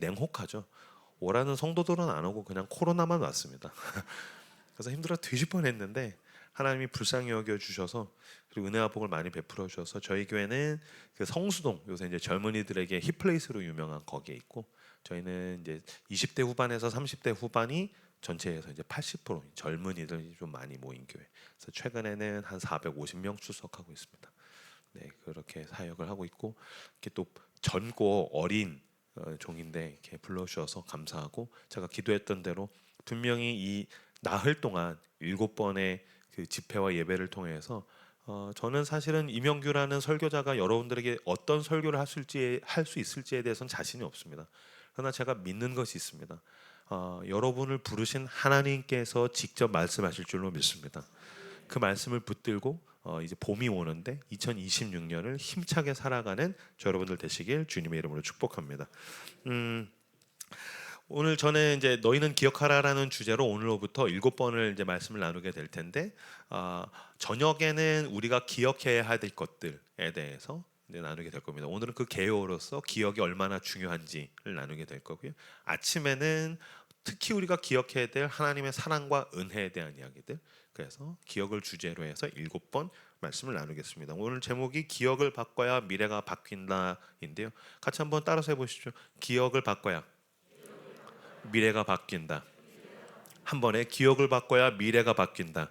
냉혹하죠. 오라는 성도들은 안 오고 그냥 코로나만 왔습니다. 그래서 힘들어 뒤질 뻔했는데 하나님이 불쌍히 여겨 주셔서, 그리고 은혜와 복을 많이 베풀어 주셔서 저희 교회는 그 성수동, 요새 이제 젊은이들에게 힙플레이스로 유명한 거기에 있고, 저희는 이제 20대 후반에서 30대 후반이 전체에서 이제 80% 젊은이들이 좀 많이 모인 교회. 그래서 최근에는 한 450명 출석하고 있습니다. 네, 그렇게 사역을 하고 있고, 이렇게 또 젊고 어린 종인데 이렇게 불러주셔서 감사하고, 제가 기도했던 대로 분명히 이 나흘 동안 7번의 그 집회와 예배를 통해서 저는 사실은 이명규라는 설교자가 여러분들에게 어떤 설교를 할 수 있을지에 대해서는 자신이 없습니다. 그러나 제가 믿는 것이 있습니다. 여러분을 부르신 하나님께서 직접 말씀하실 줄로 믿습니다. 그 말씀을 붙들고 이제 봄이 오는데 2026년을 힘차게 살아가는 저 여러분들 되시길 주님의 이름으로 축복합니다. 오늘 저는 이제 너희는 기억하라라는 주제로 오늘로부터 7번을 이제 말씀을 나누게 될 텐데, 저녁에는 우리가 기억해야 될 것들에 대해서 이제 나누게 될 겁니다. 오늘은 그 개요로서 기억이 얼마나 중요한지를 나누게 될 거고요. 아침에는 특히 우리가 기억해야 될 하나님의 사랑과 은혜에 대한 이야기들, 그래서 기억을 주제로 해서 7번 말씀을 나누겠습니다. 오늘 제목이 기억을 바꿔야 미래가 바뀐다인데요. 같이 한번 따라서 해보시죠. 기억을 바꿔야 미래가 바뀐다. 한 번에 기억을 바꿔야 미래가 바뀐다.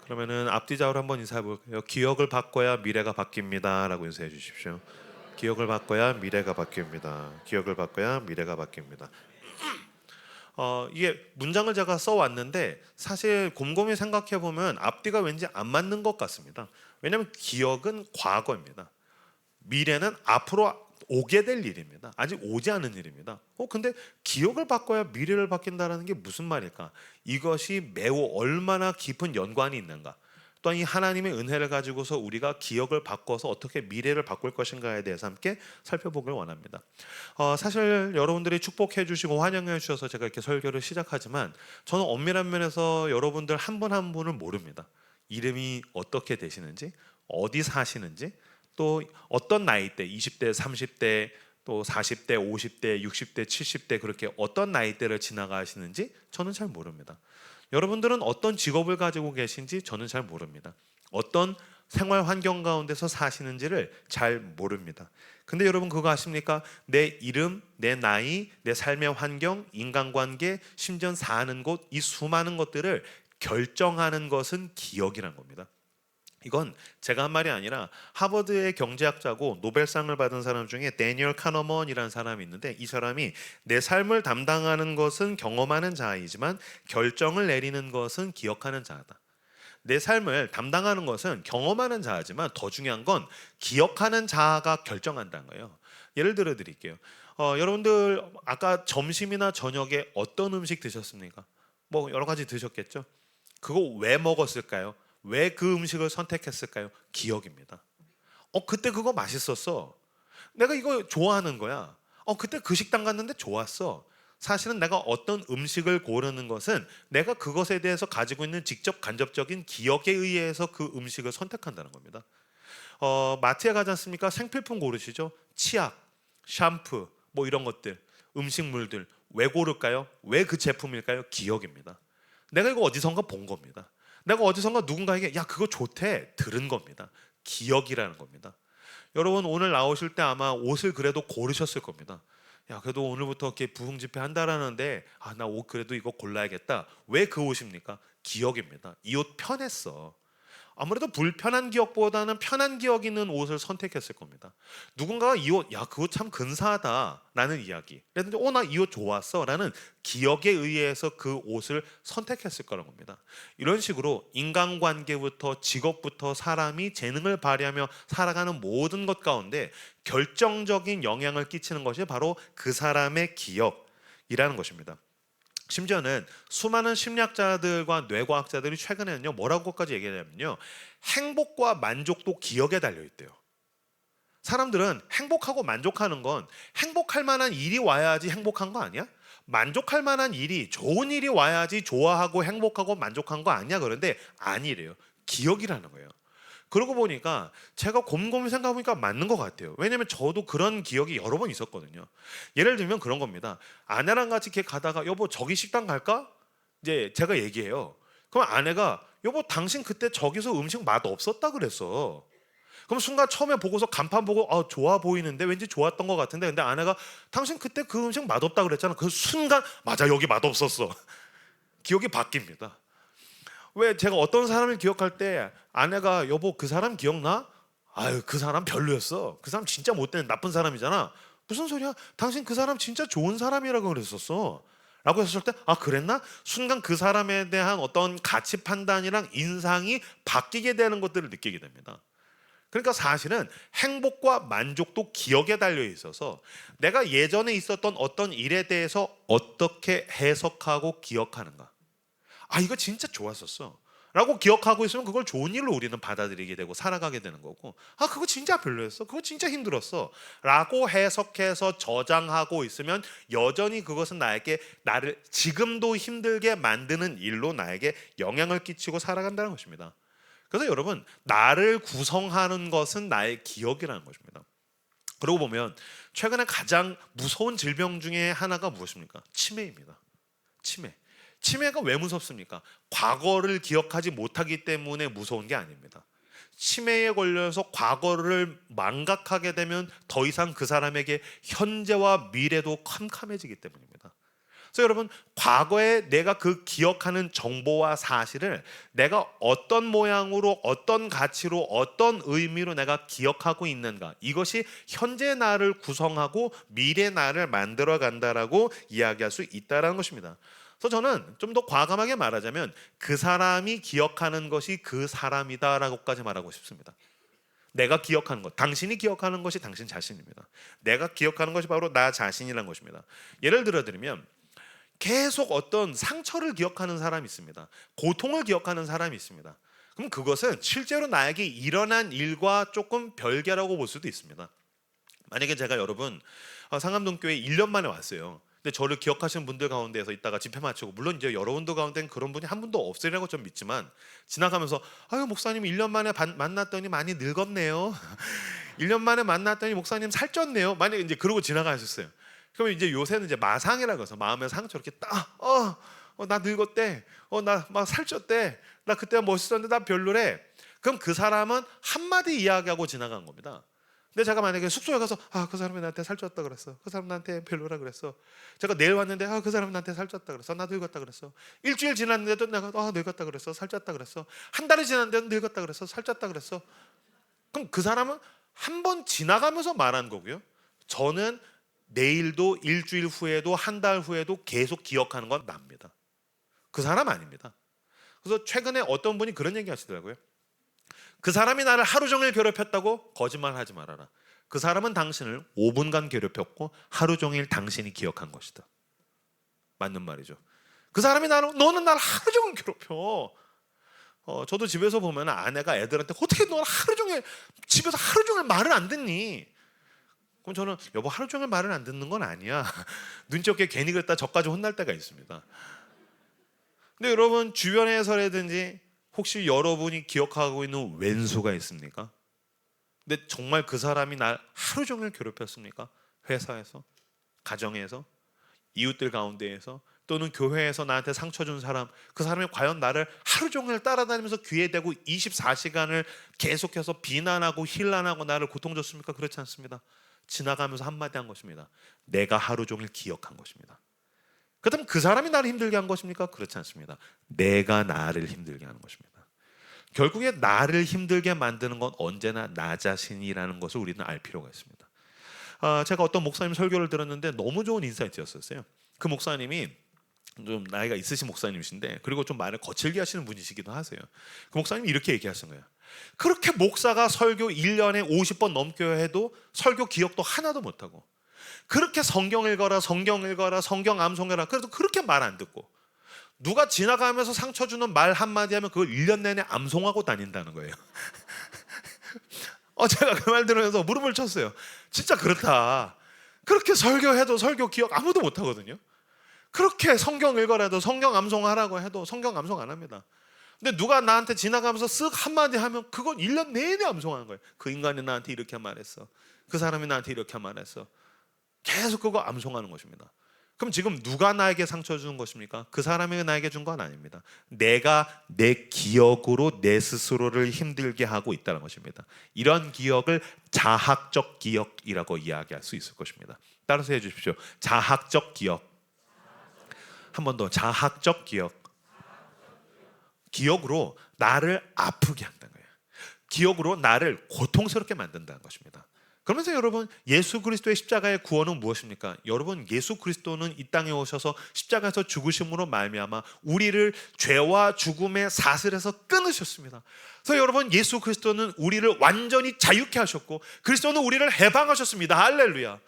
그러면은 앞뒤 좌우로 한번 인사해 볼게요. 기억을 바꿔야 미래가 바뀝니다 라고 인사해 주십시오. 기억을 바꿔야 미래가 바뀝니다. 기억을 바꿔야 미래가 바뀝니다. 이게 문장을 제가 써왔는데 사실 곰곰이 생각해 보면 앞뒤가 왠지 안 맞는 것 같습니다. 왜냐하면 기억은 과거입니다. 미래는 앞으로 오게 될 일입니다. 아직 오지 않은 일입니다. 근데 기억을 바꿔야 미래를 바뀐다는 게 무슨 말일까? 이것이 매우 얼마나 깊은 연관이 있는가? 또한 이 하나님의 은혜를 가지고서 우리가 기억을 바꿔서 어떻게 미래를 바꿀 것인가에 대해서 함께 살펴보길 원합니다. 사실 여러분들이 축복해 주시고 환영해 주셔서 제가 이렇게 설교를 시작하지만 저는 엄밀한 면에서 여러분들 한 분 한 분을 모릅니다. 이름이 어떻게 되시는지, 어디 사시는지, 또 어떤 나이대, 20대, 30대, 또 40대, 50대, 60대, 70대 그렇게 어떤 나이대를 지나가시는지 저는 잘 모릅니다. 여러분들은 어떤 직업을 가지고 계신지 저는 잘 모릅니다. 어떤 생활 환경 가운데서 사시는지를 잘 모릅니다. 근데 여러분 그거 아십니까? 내 이름, 내 나이, 내 삶의 환경, 인간관계, 심지어 사는 곳, 이 수많은 것들을 결정하는 것은 기억이란 겁니다. 이건 제가 한 말이 아니라 하버드의 경제학자고 노벨상을 받은 사람 중에 데니얼 카너먼이라는 사람이 있는데, 이 사람이 내 삶을 담당하는 것은 경험하는 자이지만 결정을 내리는 것은 기억하는 자다. 내 삶을 담당하는 것은 경험하는 자지만 더 중요한 건 기억하는 자가 결정한다는 거예요. 예를 들어 드릴게요. 여러분들 아까 점심이나 저녁에 어떤 음식 드셨습니까? 뭐 여러 가지 드셨겠죠? 그거 왜 먹었을까요? 왜 그 음식을 선택했을까요? 기억입니다. 그때 그거 맛있었어. 내가 이거 좋아하는 거야. 그때 그 식당 갔는데 좋았어. 사실은 내가 어떤 음식을 고르는 것은 내가 그것에 대해서 가지고 있는 직접 간접적인 기억에 의해서 그 음식을 선택한다는 겁니다. 마트에 가지 않습니까? 생필품 고르시죠? 치약, 샴푸, 뭐 이런 것들, 음식물들 왜 고를까요? 왜 그 제품일까요? 기억입니다. 내가 이거 어디선가 본 겁니다. 내가 어디선가 누군가에게 야 그거 좋대 들은 겁니다. 기억이라는 겁니다. 여러분 오늘 나오실 때 아마 옷을 그래도 고르셨을 겁니다. 야 그래도 오늘부터 이렇게 부흥 집회 한다라는데 나 옷 그래도 이거 골라야겠다. 왜 그 옷입니까? 기억입니다. 이 옷 편했어. 아무래도 불편한 기억보다는 편한 기억 있는 옷을 선택했을 겁니다. 누군가가 이 옷, 야, 그 옷 참 근사하다 라는 이야기, 라든지 나 이 옷 좋았어 라는 기억에 의해서 그 옷을 선택했을 거란 겁니다. 이런 식으로 인간관계부터 직업부터 사람이 재능을 발휘하며 살아가는 모든 것 가운데 결정적인 영향을 끼치는 것이 바로 그 사람의 기억이라는 것입니다. 심지어는 수많은 심리학자들과 뇌과학자들이 최근에는요 뭐라고까지 얘기하냐면요, 행복과 만족도 기억에 달려 있대요. 사람들은 행복하고 만족하는 건 행복할 만한 일이 와야지 행복한 거 아니야? 만족할 만한 일이, 좋은 일이 와야지 좋아하고 행복하고 만족한 거 아니야? 그런데 아니래요. 기억이라는 거예요. 그러고 보니까 제가 곰곰이 생각해보니까 맞는 것 같아요. 왜냐면 저도 그런 기억이 여러 번 있었거든요. 예를 들면 그런 겁니다. 아내랑 같이 이렇게 가다가 여보 저기 식당 갈까? 이제 제가 얘기해요. 그럼 아내가 여보 당신 그때 저기서 음식 맛 없었다 그랬어. 그럼 순간 처음에 보고서 간판 보고 좋아 보이는데 왠지 좋았던 것 같은데, 근데 아내가 당신 그때 그 음식 맛없다 그랬잖아. 그 순간 맞아 여기 맛없었어. 기억이 바뀝니다. 왜 제가 어떤 사람을 기억할 때 아내가 여보 그 사람 기억나? 아유 그 사람 별로였어. 그 사람 진짜 못된 나쁜 사람이잖아. 무슨 소리야? 당신 그 사람 진짜 좋은 사람이라고 그랬었어. 라고 했을 때 그랬나? 순간 그 사람에 대한 어떤 가치 판단이랑 인상이 바뀌게 되는 것들을 느끼게 됩니다. 그러니까 사실은 행복과 만족도 기억에 달려 있어서 내가 예전에 있었던 어떤 일에 대해서 어떻게 해석하고 기억하는가. 이거 진짜 좋았었어 라고 기억하고 있으면 그걸 좋은 일로 우리는 받아들이게 되고 살아가게 되는 거고, 그거 진짜 별로였어, 그거 진짜 힘들었어 라고 해석해서 저장하고 있으면 여전히 그것은 나를 지금도 힘들게 만드는 일로 나에게 영향을 끼치고 살아간다는 것입니다. 그래서 여러분, 나를 구성하는 것은 나의 기억이라는 것입니다. 그러고 보면 최근에 가장 무서운 질병 중에 하나가 무엇입니까? 치매입니다. 치매가 왜 무섭습니까? 과거를 기억하지 못하기 때문에 무서운 게 아닙니다. 치매에 걸려서 과거를 망각하게 되면 더 이상 그 사람에게 현재와 미래도 캄캄해지기 때문입니다. 그래서 여러분, 과거에 내가 그 기억하는 정보와 사실을 내가 어떤 모양으로, 어떤 가치로, 어떤 의미로 내가 기억하고 있는가, 이것이 현재 나를 구성하고 미래 나를 만들어 간다라고 이야기할 수 있다는 것입니다. 그래서 저는 좀 더 과감하게 말하자면 그 사람이 기억하는 것이 그 사람이다라고까지 말하고 싶습니다. 내가 기억하는 것, 당신이 기억하는 것이 당신 자신입니다. 내가 기억하는 것이 바로 나 자신이라는 것입니다. 예를 들면 계속 어떤 상처를 기억하는 사람이 있습니다. 고통을 기억하는 사람이 있습니다. 그럼 그것은 실제로 나에게 일어난 일과 조금 별개라고 볼 수도 있습니다. 만약에 제가 여러분 상암동교회 1년 만에 왔어요. 근데 저를 기억하시는 분들 가운데에서 이따가 집회 마치고, 물론 이제 여러분들 가운데는 그런 분이 한 분도 없으리라고 좀 믿지만, 지나가면서 목사님 1년 만에 만났더니 많이 늙었네요. 1년 만에 만났더니 목사님 살쪘네요. 만약에 이제 그러고 지나가셨어요. 그러면 이제 요새는 이제 마상이라고 해서 마음의 상처 이렇게 나 늙었대. 나 막 살쪘대. 나 그때 멋있었는데 나 별로래. 그럼 그 사람은 한마디 이야기하고 지나간 겁니다. 근데 제가 만약에 숙소에 가서 그 사람이 나한테 살쪘다 그랬어. 그 사람 나한테 별로라 그랬어. 제가 내일 왔는데 그 사람이 나한테 살쪘다 그랬어. 나 늙었다 그랬어. 일주일 지났는데도 내가 늙었다 그랬어. 살쪘다 그랬어. 한 달이 지났는데도 늙었다 그랬어. 살쪘다 그랬어. 그럼 그 사람은 한 번 지나가면서 말한 거고요. 저는 내일도, 일주일 후에도, 한 달 후에도 계속 기억하는 건 납니다. 그 사람 아닙니다. 그래서 최근에 어떤 분이 그런 얘기 하시더라고요. 그 사람이 나를 하루 종일 괴롭혔다고 거짓말하지 말아라. 그 사람은 당신을 5분간 괴롭혔고 하루 종일 당신이 기억한 것이다. 맞는 말이죠. 그 사람이 너는 나를 하루 종일 괴롭혀. 저도 집에서 보면 아내가 애들한테 어떻게 너는 하루 종일 집에서 하루 종일 말을 안 듣니? 그럼 저는 여보 하루 종일 말을 안 듣는 건 아니야. 눈치 없게 괜히 그랬다 저까지 혼날 때가 있습니다. 근데 여러분 주변에서라든지 혹시 여러분이 기억하고 있는 왼수가 있습니까? 근데 정말 그 사람이 날 하루 종일 괴롭혔습니까? 회사에서, 가정에서, 이웃들 가운데에서, 또는 교회에서 나한테 상처 준 사람, 그 사람이 과연 나를 하루 종일 따라다니면서 귀에 대고 24시간을 계속해서 비난하고 힐난하고 나를 고통 줬습니까? 그렇지 않습니다. 지나가면서 한마디 한 것입니다. 내가 하루 종일 기억한 것입니다. 그렇다면 그 사람이 나를 힘들게 한 것입니까? 그렇지 않습니다. 내가 나를 힘들게 하는 것입니다. 결국에 나를 힘들게 만드는 건 언제나 나 자신이라는 것을 우리는 알 필요가 있습니다. 제가 어떤 목사님 설교를 들었는데 너무 좋은 인사이트였어요. 그 목사님이 좀 나이가 있으신 목사님이신데, 그리고 좀 말을 거칠게 하시는 분이시기도 하세요. 그 목사님이 이렇게 얘기하신 거예요. 그렇게 목사가 설교 1년에 50번 넘게 해도 설교 기억도 하나도 못하고, 그렇게 성경 읽어라 성경 암송해라 그래도 그렇게 말 안 듣고, 누가 지나가면서 상처 주는 말 한마디 하면 그걸 1년 내내 암송하고 다닌다는 거예요. 제가 그 말 들으면서 무릎을 쳤어요. 진짜 그렇다. 그렇게 설교해도 설교 기억 아무도 못하거든요. 그렇게 성경 읽어라도 성경 암송하라고 해도 성경 암송 안 합니다. 근데 누가 나한테 지나가면서 쓱 한마디 하면 그건 1년 내내 암송하는 거예요. 그 인간이 나한테 이렇게 말했어. 그 사람이 나한테 이렇게 말했어. 계속 그거 암송하는 것입니다. 그럼 지금 누가 나에게 상처 주는 것입니까? 그 사람이 나에게 준 건 아닙니다. 내가 내 기억으로 내 스스로를 힘들게 하고 있다는 것입니다. 이런 기억을 자학적 기억이라고 이야기할 수 있을 것입니다. 따라서 해주십시오. 자학적 기억. 한 번 더. 자학적 기억. 기억으로 나를 아프게 한다는 거예요. 기억으로 나를 고통스럽게 만든다는 것입니다. 그러면서 여러분, 예수 그리스도의 십자가의 구원은 무엇입니까? 여러분, 예수 그리스도는 이 땅에 오셔서 십자가에서 죽으심으로 말미암아 우리를 죄와 죽음의 사슬에서 끊으셨습니다. 그래서 여러분, 예수 그리스도는 우리를 완전히 자유케 하셨고 그리스도는 우리를 해방하셨습니다. 할렐루야.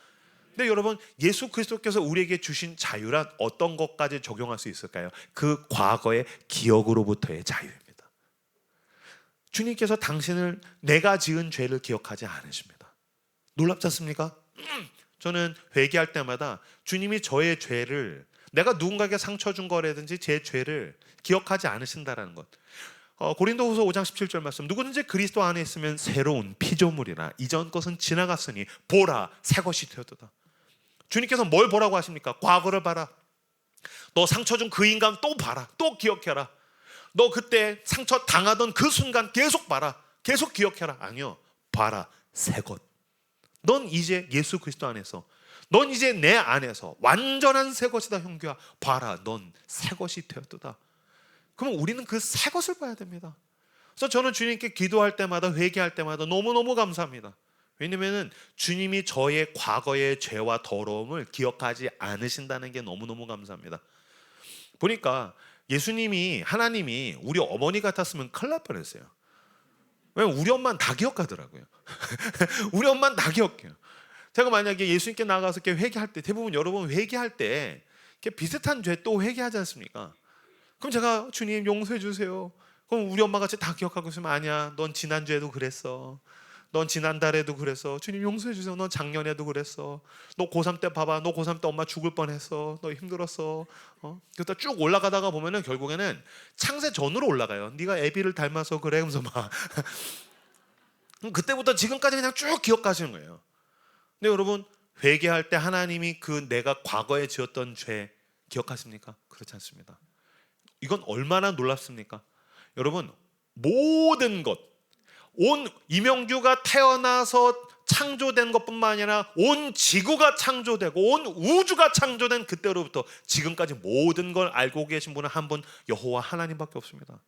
근데 여러분, 예수 그리스도께서 우리에게 주신 자유란 어떤 것까지 적용할 수 있을까요? 그 과거의 기억으로부터의 자유입니다. 주님께서 당신을 내가 지은 죄를 기억하지 않으십니다. 놀랍지 않습니까? 저는 회개할 때마다 주님이 저의 죄를, 내가 누군가에게 상처 준 거라든지 제 죄를 기억하지 않으신다라는 것. 고린도후서 5장 17절 말씀, 누구든지 그리스도 안에 있으면 새로운 피조물이라 이전 것은 지나갔으니 보라 새 것이 되었도다. 주님께서 뭘 보라고 하십니까? 과거를 봐라. 너 상처 준 그 인간 또 봐라. 또 기억해라. 너 그때 상처 당하던 그 순간 계속 봐라. 계속 기억해라. 아니요, 봐라. 새 것. 넌 이제 예수 그리스도 안에서, 넌 이제 내 안에서 완전한 새 것이다. 형규야, 봐라. 넌 새 것이 되었도다. 그럼 우리는 그 새 것을 봐야 됩니다. 그래서 저는 주님께 기도할 때마다, 회개할 때마다 너무너무 감사합니다. 왜냐하면 주님이 저의 과거의 죄와 더러움을 기억하지 않으신다는 게 너무너무 감사합니다. 보니까 예수님이, 하나님이 우리 어머니 같았으면 큰일 날 뻔했어요. 왜냐면 우리 엄마는 다 기억하더라고요. 우리 엄마는 다 기억해요. 제가 만약에 예수님께 나가서 이렇게 회개할 때, 대부분 여러분 회개할 때 이렇게 비슷한 죄 또 회개하지 않습니까? 그럼 제가 주님 용서해 주세요. 그럼 우리 엄마 같이 다 기억하고 있으면, 아니야, 넌 지난주에도 그랬어. 넌 지난달에도 그랬어. 주님 용서해 주세요. 넌 작년에도 그랬어. 너 고3 때 봐봐. 너 고3 때 엄마 죽을 뻔했어. 너 힘들었어. 그러다 쭉 올라가다가 보면은 결국에는 창세 전으로 올라가요. 네가 애비를 닮아서 그래. 하면서 막 그때부터 지금까지 그냥 쭉 기억하시는 거예요. 근데 여러분, 회개할 때 하나님이 그 내가 과거에 지었던 죄 기억하십니까? 그렇지 않습니다. 이건 얼마나 놀랍습니까? 여러분, 모든 것, 온 이명규가 태어나서 창조된 것뿐만 아니라 온 지구가 창조되고 온 우주가 창조된 그때로부터 지금까지 모든 걸 알고 계신 분은 한 분, 여호와 하나님밖에 없습니다.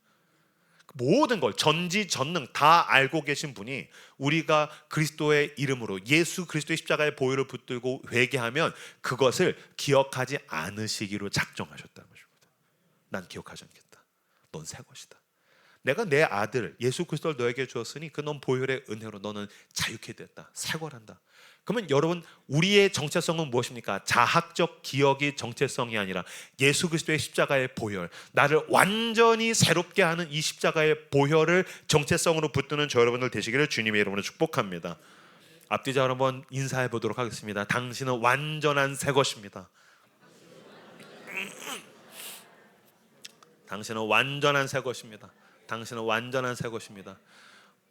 모든 걸 전지전능 다 알고 계신 분이, 우리가 그리스도의 이름으로 예수 그리스도의 십자가의 보혈을 붙들고 회개하면 그것을 기억하지 않으시기로 작정하셨다는 것입니다. 난 기억하지 않겠다. 넌 새 것이다. 내가 내 아들 예수 그리스도를 너에게 주었으니 그 넌 보혈의 은혜로 너는 자유케 됐다. 쇄골한다. 그러면 여러분, 우리의 정체성은 무엇입니까? 자학적 기억이 정체성이 아니라 예수 그리스도의 십자가의 보혈, 나를 완전히 새롭게 하는 이 십자가의 보혈을 정체성으로 붙드는 저 여러분들 되시기를 주님의 이름으로 축복합니다. 앞뒤자 여러분 인사해 보도록 하겠습니다. 당신은 완전한 새 것입니다. 당신은 완전한 새 것입니다. 당신은 완전한 새 것입니다.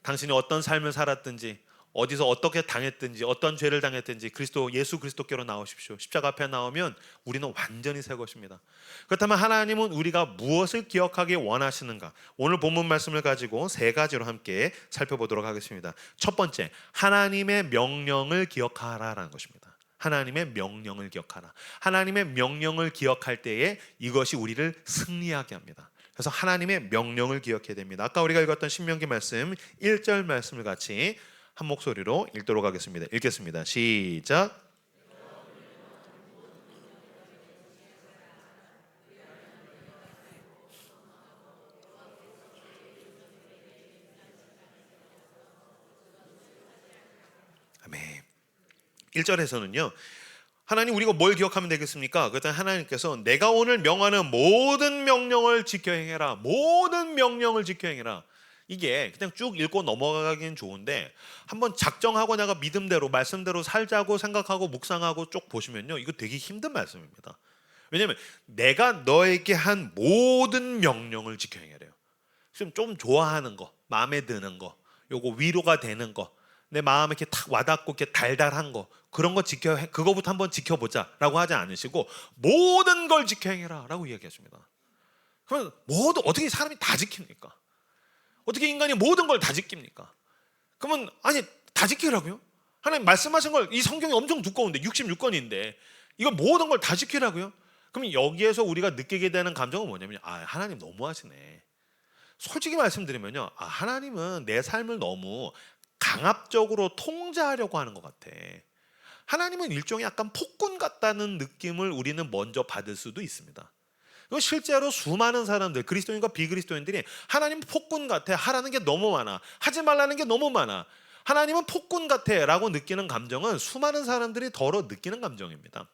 당신이 어떤 삶을 살았든지, 어디서 어떻게 당했든지, 어떤 죄를 당했든지 그리스도, 예수 그리스도께로 나오십시오. 십자가 앞에 나오면 우리는 완전히 새 것입니다. 그렇다면 하나님은 우리가 무엇을 기억하기 원하시는가? 오늘 본문 말씀을 가지고 세 가지로 함께 살펴보도록 하겠습니다. 첫 번째, 하나님의 명령을 기억하라라는 것입니다. 하나님의 명령을 기억하라. 하나님의 명령을 기억할 때에 이것이 우리를 승리하게 합니다. 그래서 하나님의 명령을 기억해야 됩니다. 아까 우리가 읽었던 신명기 말씀 1절 말씀을 같이 한 목소리로 읽도록 하겠습니다. 읽겠습니다. 시작. 아멘. 1절에서는요, 하나님, 우리가 뭘 기억하면 되겠습니까? 그랬더니 하나님께서 내가 오늘 명하는 모든 명령을 지켜 행해라. 모든 명령을 지켜 행해라. 이게 그냥 쭉 읽고 넘어가긴 좋은데, 한번 작정하고 내가 믿음대로 말씀대로 살자고 생각하고 묵상하고 쭉 보시면요, 이거 되게 힘든 말씀입니다. 왜냐하면 내가 너에게 한 모든 명령을 지켜 행해래요. 좀 좋아하는 거, 마음에 드는 거, 요거 위로가 되는 거, 내 마음에 이렇게 탁 와닿고 이렇게 달달한 거, 그런 거 그거부터 한번 지켜보자라고 하지 않으시고 모든 걸 지켜 행해라라고 이야기하십니다. 그러면 어떻게 사람이 다 지킵니까? 어떻게 인간이 모든 걸 다 지킵니까? 그러면 아니 다 지키라고요? 하나님 말씀하신 걸, 이 성경이 엄청 두꺼운데 66권인데 이거 모든 걸 다 지키라고요? 그럼 여기에서 우리가 느끼게 되는 감정은 뭐냐면 하나님 너무하시네. 솔직히 말씀드리면요, 하나님은 내 삶을 너무 강압적으로 통제하려고 하는 것 같아. 하나님은 일종의 약간 폭군 같다는 느낌을 우리는 먼저 받을 수도 있습니다. 실제로 수많은 사람들, 그리스도인과 비그리스도인들이 하나님 폭군 같아, 하라는 게 너무 많아, 하지 말라는 게 너무 많아, 하나님은 폭군 같아 라고 느끼는 감정은 수많은 사람들이 더러 느끼는 감정입니다.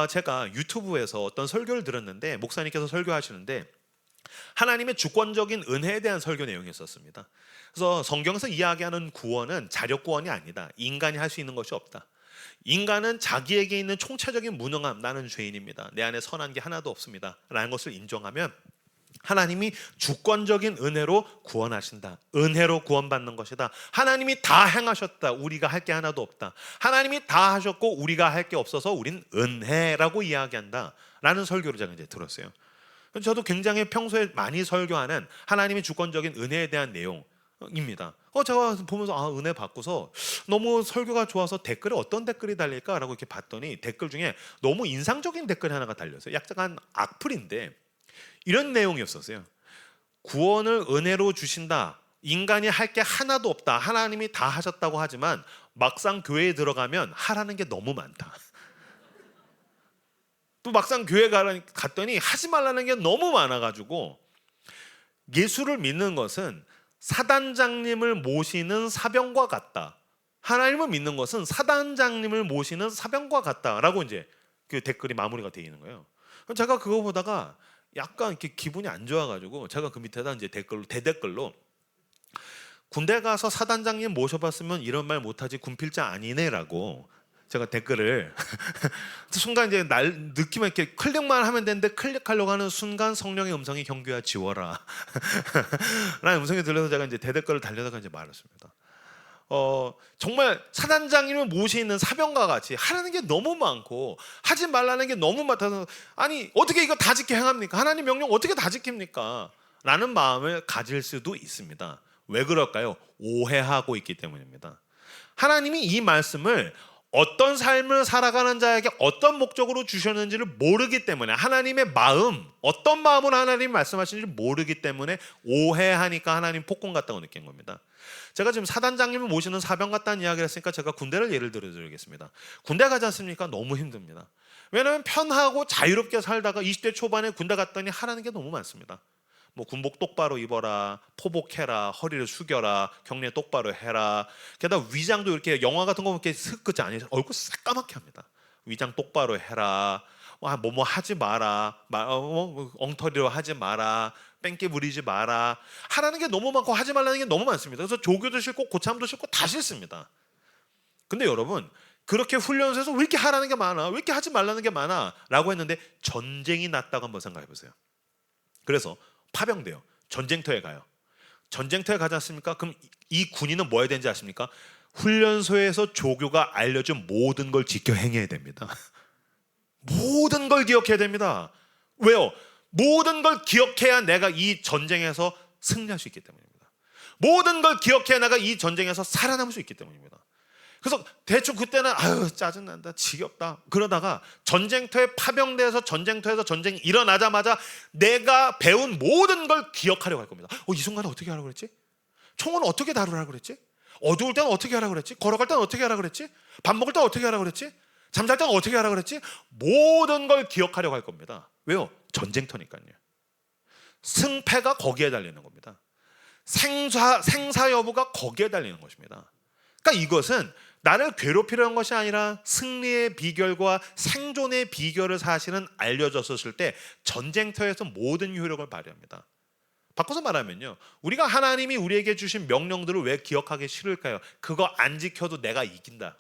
제가 유튜브에서 어떤 설교를 들었는데, 목사님께서 설교하시는데 하나님의 주권적인 은혜에 대한 설교 내용이 있었습니다. 그래서 성경에서 이야기하는 구원은 자력 구원이 아니다. 인간이 할 수 있는 것이 없다. 인간은 자기에게 있는 총체적인 무능함, 나는 죄인입니다, 내 안에 선한 게 하나도 없습니다 라는 것을 인정하면 하나님이 주권적인 은혜로 구원하신다. 은혜로 구원받는 것이다. 하나님이 다 행하셨다. 우리가 할 게 하나도 없다. 하나님이 다 하셨고 우리가 할 게 없어서 우린 은혜라고 이야기한다 라는 설교를 제가 이제 들었어요. 저도 굉장히 평소에 많이 설교하는 하나님의 주권적인 은혜에 대한 내용입니다. 제가 보면서 은혜 받고서 너무 설교가 좋아서 댓글에 어떤 댓글이 달릴까라고 이렇게 봤더니 댓글 중에 너무 인상적인 댓글이 하나가 달렸어요. 약간 악플인데 이런 내용이었어요. 구원을 은혜로 주신다. 인간이 할 게 하나도 없다. 하나님이 다 하셨다고 하지만 막상 교회에 들어가면 하라는 게 너무 많다. 또 막상 교회 갔더니 하지 말라는 게 너무 많아가지고, 예수를 믿는 것은 사단장님을 모시는 사병과 같다. 하나님을 믿는 것은 사단장님을 모시는 사병과 같다라고 이제 그 댓글이 마무리가 되어 있는 거예요. 제가 그거 보다가 약간 이렇게 기분이 안 좋아가지고 제가 그 밑에다 이제 대댓글로 군대 가서 사단장님 모셔봤으면 이런 말 못하지 군필자 아니네라고 제가 댓글을 순간 이제 느끼면 이렇게 클릭만 하면 되는데 클릭하려고 하는 순간 성령의 음성이 경규야 지워라 라는 음성이 들려서 제가 이제 대댓글을 달려다가 이제 말했습니다. 정말 사단장님을 모시는 사병과 같이 하라는 게 너무 많고 하지 말라는 게 너무 많아서 아니 어떻게 이거 다 지켜 행합니까? 하나님 명령 어떻게 다 지킵니까? 라는 마음을 가질 수도 있습니다. 왜 그럴까요? 오해하고 있기 때문입니다. 하나님이 이 말씀을 어떤 삶을 살아가는 자에게 어떤 목적으로 주셨는지를 모르기 때문에, 하나님의 마음, 어떤 마음으로 하나님이 말씀하시는지 모르기 때문에 오해하니까 하나님 폭군 같다고 느낀 겁니다. 제가 지금 사단장님을 모시는 사병 같다는 이야기를 했으니까 제가 군대를 예를 들어드리겠습니다. 군대 가지 않습니까? 너무 힘듭니다. 왜냐하면 편하고 자유롭게 살다가 20대 초반에 군대 갔더니 하라는 게 너무 많습니다. 뭐 군복 똑바로 입어라, 포복해라, 허리를 숙여라, 경례 똑바로 해라. 게다가 위장도 이렇게 영화 같은 거 이렇게 그지 아니 얼굴 새까맣게 합니다. 위장 똑바로 해라, 뭐뭐 하지 마라, 엉터리로 하지 마라, 뺑기 부리지 마라. 하라는 게 너무 많고 하지 말라는 게 너무 많습니다. 그래서 조교도 싫고 고참도 싫고 다 싫습니다. 근데 여러분, 그렇게 훈련소에서 왜 이렇게 하라는 게 많아, 왜 이렇게 하지 말라는 게 많아 라고 했는데 전쟁이 났다고 한번 생각해 보세요. 그래서 파병돼요. 전쟁터에 가요. 전쟁터에 가지 않습니까? 그럼 이 군인은 뭐 해야 되는지 아십니까? 훈련소에서 조교가 알려준 모든 걸 지켜 행해야 됩니다. 모든 걸 기억해야 됩니다. 왜요? 모든 걸 기억해야 내가 이 전쟁에서 승리할 수 있기 때문입니다. 모든 걸 기억해야 내가 이 전쟁에서 살아남을 수 있기 때문입니다. 그래서 대충 그때는 짜증난다, 지겹다 그러다가 전쟁터에 파병돼서 전쟁터에서 전쟁이 일어나자마자 내가 배운 모든 걸 기억하려고 할 겁니다. 이 순간에 어떻게 하라고 그랬지? 총은 어떻게 다루라고 그랬지? 어두울 때는 어떻게 하라고 그랬지? 걸어갈 때는 어떻게 하라고 그랬지? 밥 먹을 때는 어떻게 하라고 그랬지? 잠잘 때는 어떻게 하라고 그랬지? 모든 걸 기억하려고 할 겁니다. 왜요? 전쟁터니까요. 승패가 거기에 달리는 겁니다. 생사 여부가 거기에 달리는 것입니다. 그러니까 이것은 나를 괴롭히려는 것이 아니라 승리의 비결과 생존의 비결을 사실은 알려줬었을 때 전쟁터에서 모든 효력을 발휘합니다. 바꿔서 말하면요, 우리가 하나님이 우리에게 주신 명령들을 왜 기억하기 싫을까요? 그거 안 지켜도 내가 이긴다.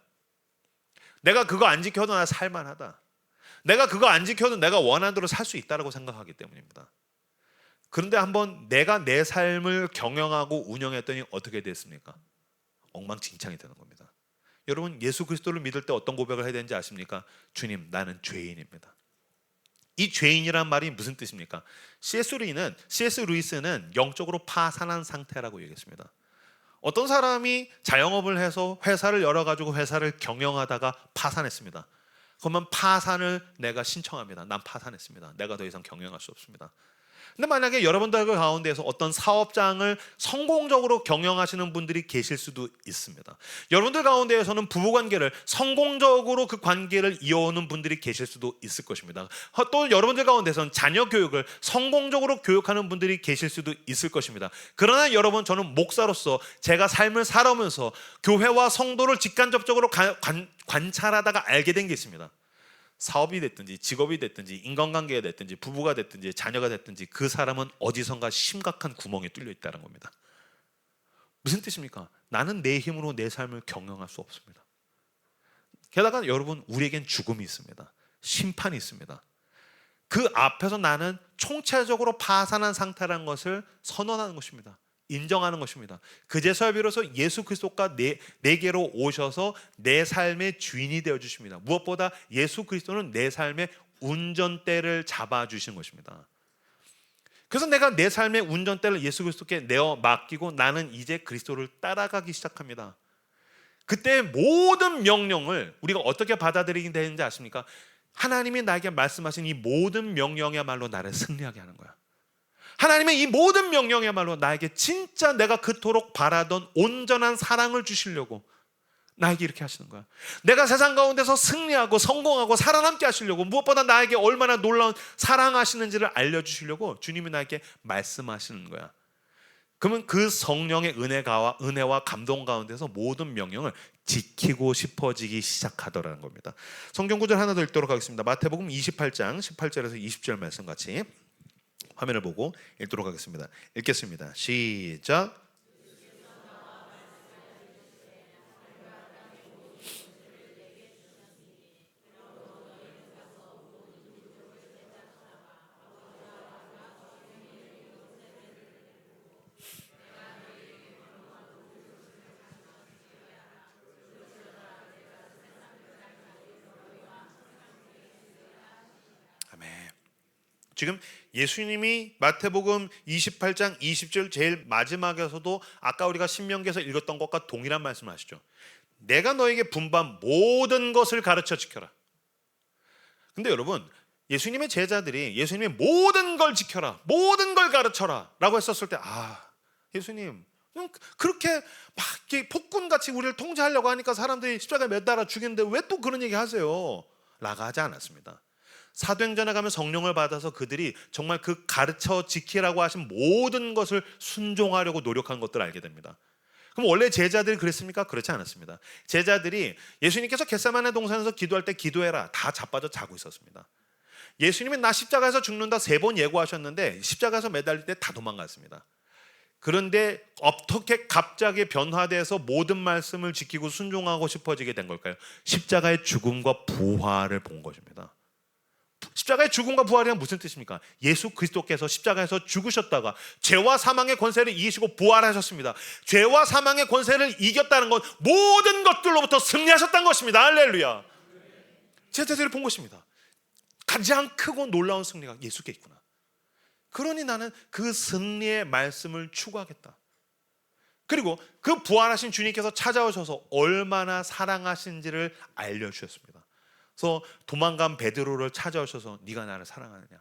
내가 그거 안 지켜도 나 살만하다. 내가 그거 안 지켜도 내가 원하는 대로 살 수 있다고 생각하기 때문입니다. 그런데 한번 내가 내 삶을 경영하고 운영했더니 어떻게 됐습니까? 엉망진창이 되는 겁니다. 여러분, 예수 그리스도를 믿을 때 어떤 고백을 해야 되는지 아십니까? 주님, 나는 죄인입니다. 이 죄인이란 말이 무슨 뜻입니까? C.S. 루이스는 영적으로 파산한 상태라고 얘기했습니다. 어떤 사람이 자영업을 해서 회사를 열어가지고 회사를 경영하다가 파산했습니다. 그러면 파산을 내가 신청합니다. 난 파산했습니다. 내가 더 이상 경영할 수 없습니다. 근데 만약에 여러분들 가운데에서 어떤 사업장을 성공적으로 경영하시는 분들이 계실 수도 있습니다. 여러분들 가운데에서는 부부관계를 성공적으로 그 관계를 이어오는 분들이 계실 수도 있을 것입니다. 또 여러분들 가운데서는 자녀 교육을 성공적으로 교육하는 분들이 계실 수도 있을 것입니다. 그러나 여러분, 저는 목사로서 제가 삶을 살아오면서 교회와 성도를 직간접적으로 관찰하다가 알게 된 게 있습니다. 사업이 됐든지 직업이 됐든지 인간관계가 됐든지 부부가 됐든지 자녀가 됐든지 그 사람은 어디선가 심각한 구멍이 뚫려 있다는 겁니다. 무슨 뜻입니까? 나는 내 힘으로 내 삶을 경영할 수 없습니다. 게다가 여러분, 우리에겐 죽음이 있습니다. 심판이 있습니다. 그 앞에서 나는 총체적으로 파산한 상태라는 것을 선언하는 것입니다. 인정하는 것입니다. 그제서야 비로소 예수 그리스도가 내게로 오셔서 내 삶의 주인이 되어 주십니다. 무엇보다 예수 그리스도는 내 삶의 운전대를 잡아주신 것입니다. 그래서 내가 내 삶의 운전대를 예수 그리스도께 내어 맡기고 나는 이제 그리스도를 따라가기 시작합니다. 그때 모든 명령을 우리가 어떻게 받아들이게 되는지 아십니까? 하나님이 나에게 말씀하신 이 모든 명령이야말로 나를 승리하게 하는 거야. 하나님의 이 모든 명령이야말로 나에게 진짜 내가 그토록 바라던 온전한 사랑을 주시려고 나에게 이렇게 하시는 거야. 내가 세상 가운데서 승리하고 성공하고 살아남게 하시려고, 무엇보다 나에게 얼마나 놀라운 사랑하시는지를 알려주시려고 주님이 나에게 말씀하시는 거야. 그러면 그 성령의 은혜와 감동 가운데서 모든 명령을 지키고 싶어지기 시작하더라는 겁니다. 성경 구절 하나 더 읽도록 하겠습니다. 마태복음 28장 18절에서 20절 말씀 같이 화면을 보고 읽도록 하겠습니다. 읽겠습니다. 시작. 아멘. 지금 예수님이 마태복음 28장 20절 제일 마지막에서도 아까 우리가 신명기에서 읽었던 것과 동일한 말씀을 하시죠. 내가 너에게 분부한 모든 것을 가르쳐 지켜라. 근데 여러분, 예수님의 제자들이 예수님의 모든 걸 지켜라, 모든 걸 가르쳐라 라고 했었을 때, 예수님 그렇게 막 폭군같이 우리를 통제하려고 하니까 사람들이 십자가에 매달아 죽이는데 왜 또 그런 얘기 하세요? 라고 하지 않았습니다. 사도행전에 가면 성령을 받아서 그들이 정말 그 가르쳐 지키라고 하신 모든 것을 순종하려고 노력한 것들을 알게 됩니다. 그럼 원래 제자들이 그랬습니까? 그렇지 않았습니다. 제자들이 예수님께서 겟세마네 동산에서 기도할 때 기도해라 다 자빠져 자고 있었습니다. 예수님이 나 십자가에서 죽는다 3번 예고하셨는데 십자가에서 매달릴 때 다 도망갔습니다. 그런데 어떻게 갑자기 변화돼서 모든 말씀을 지키고 순종하고 싶어지게 된 걸까요? 십자가의 죽음과 부활을 본 것입니다. 십자가의 죽음과 부활이란 무슨 뜻입니까? 예수 그리스도께서 십자가에서 죽으셨다가 죄와 사망의 권세를 이기시고 부활하셨습니다. 죄와 사망의 권세를 이겼다는 건 모든 것들로부터 승리하셨다는 것입니다. 할렐루야. 제자들이 본 것입니다. 가장 크고 놀라운 승리가 예수께 있구나. 그러니 나는 그 승리의 말씀을 추구하겠다. 그리고 그 부활하신 주님께서 찾아오셔서 얼마나 사랑하신지를 알려주셨습니다. 그래서 도망간 베드로를 찾아오셔서 네가 나를 사랑하느냐?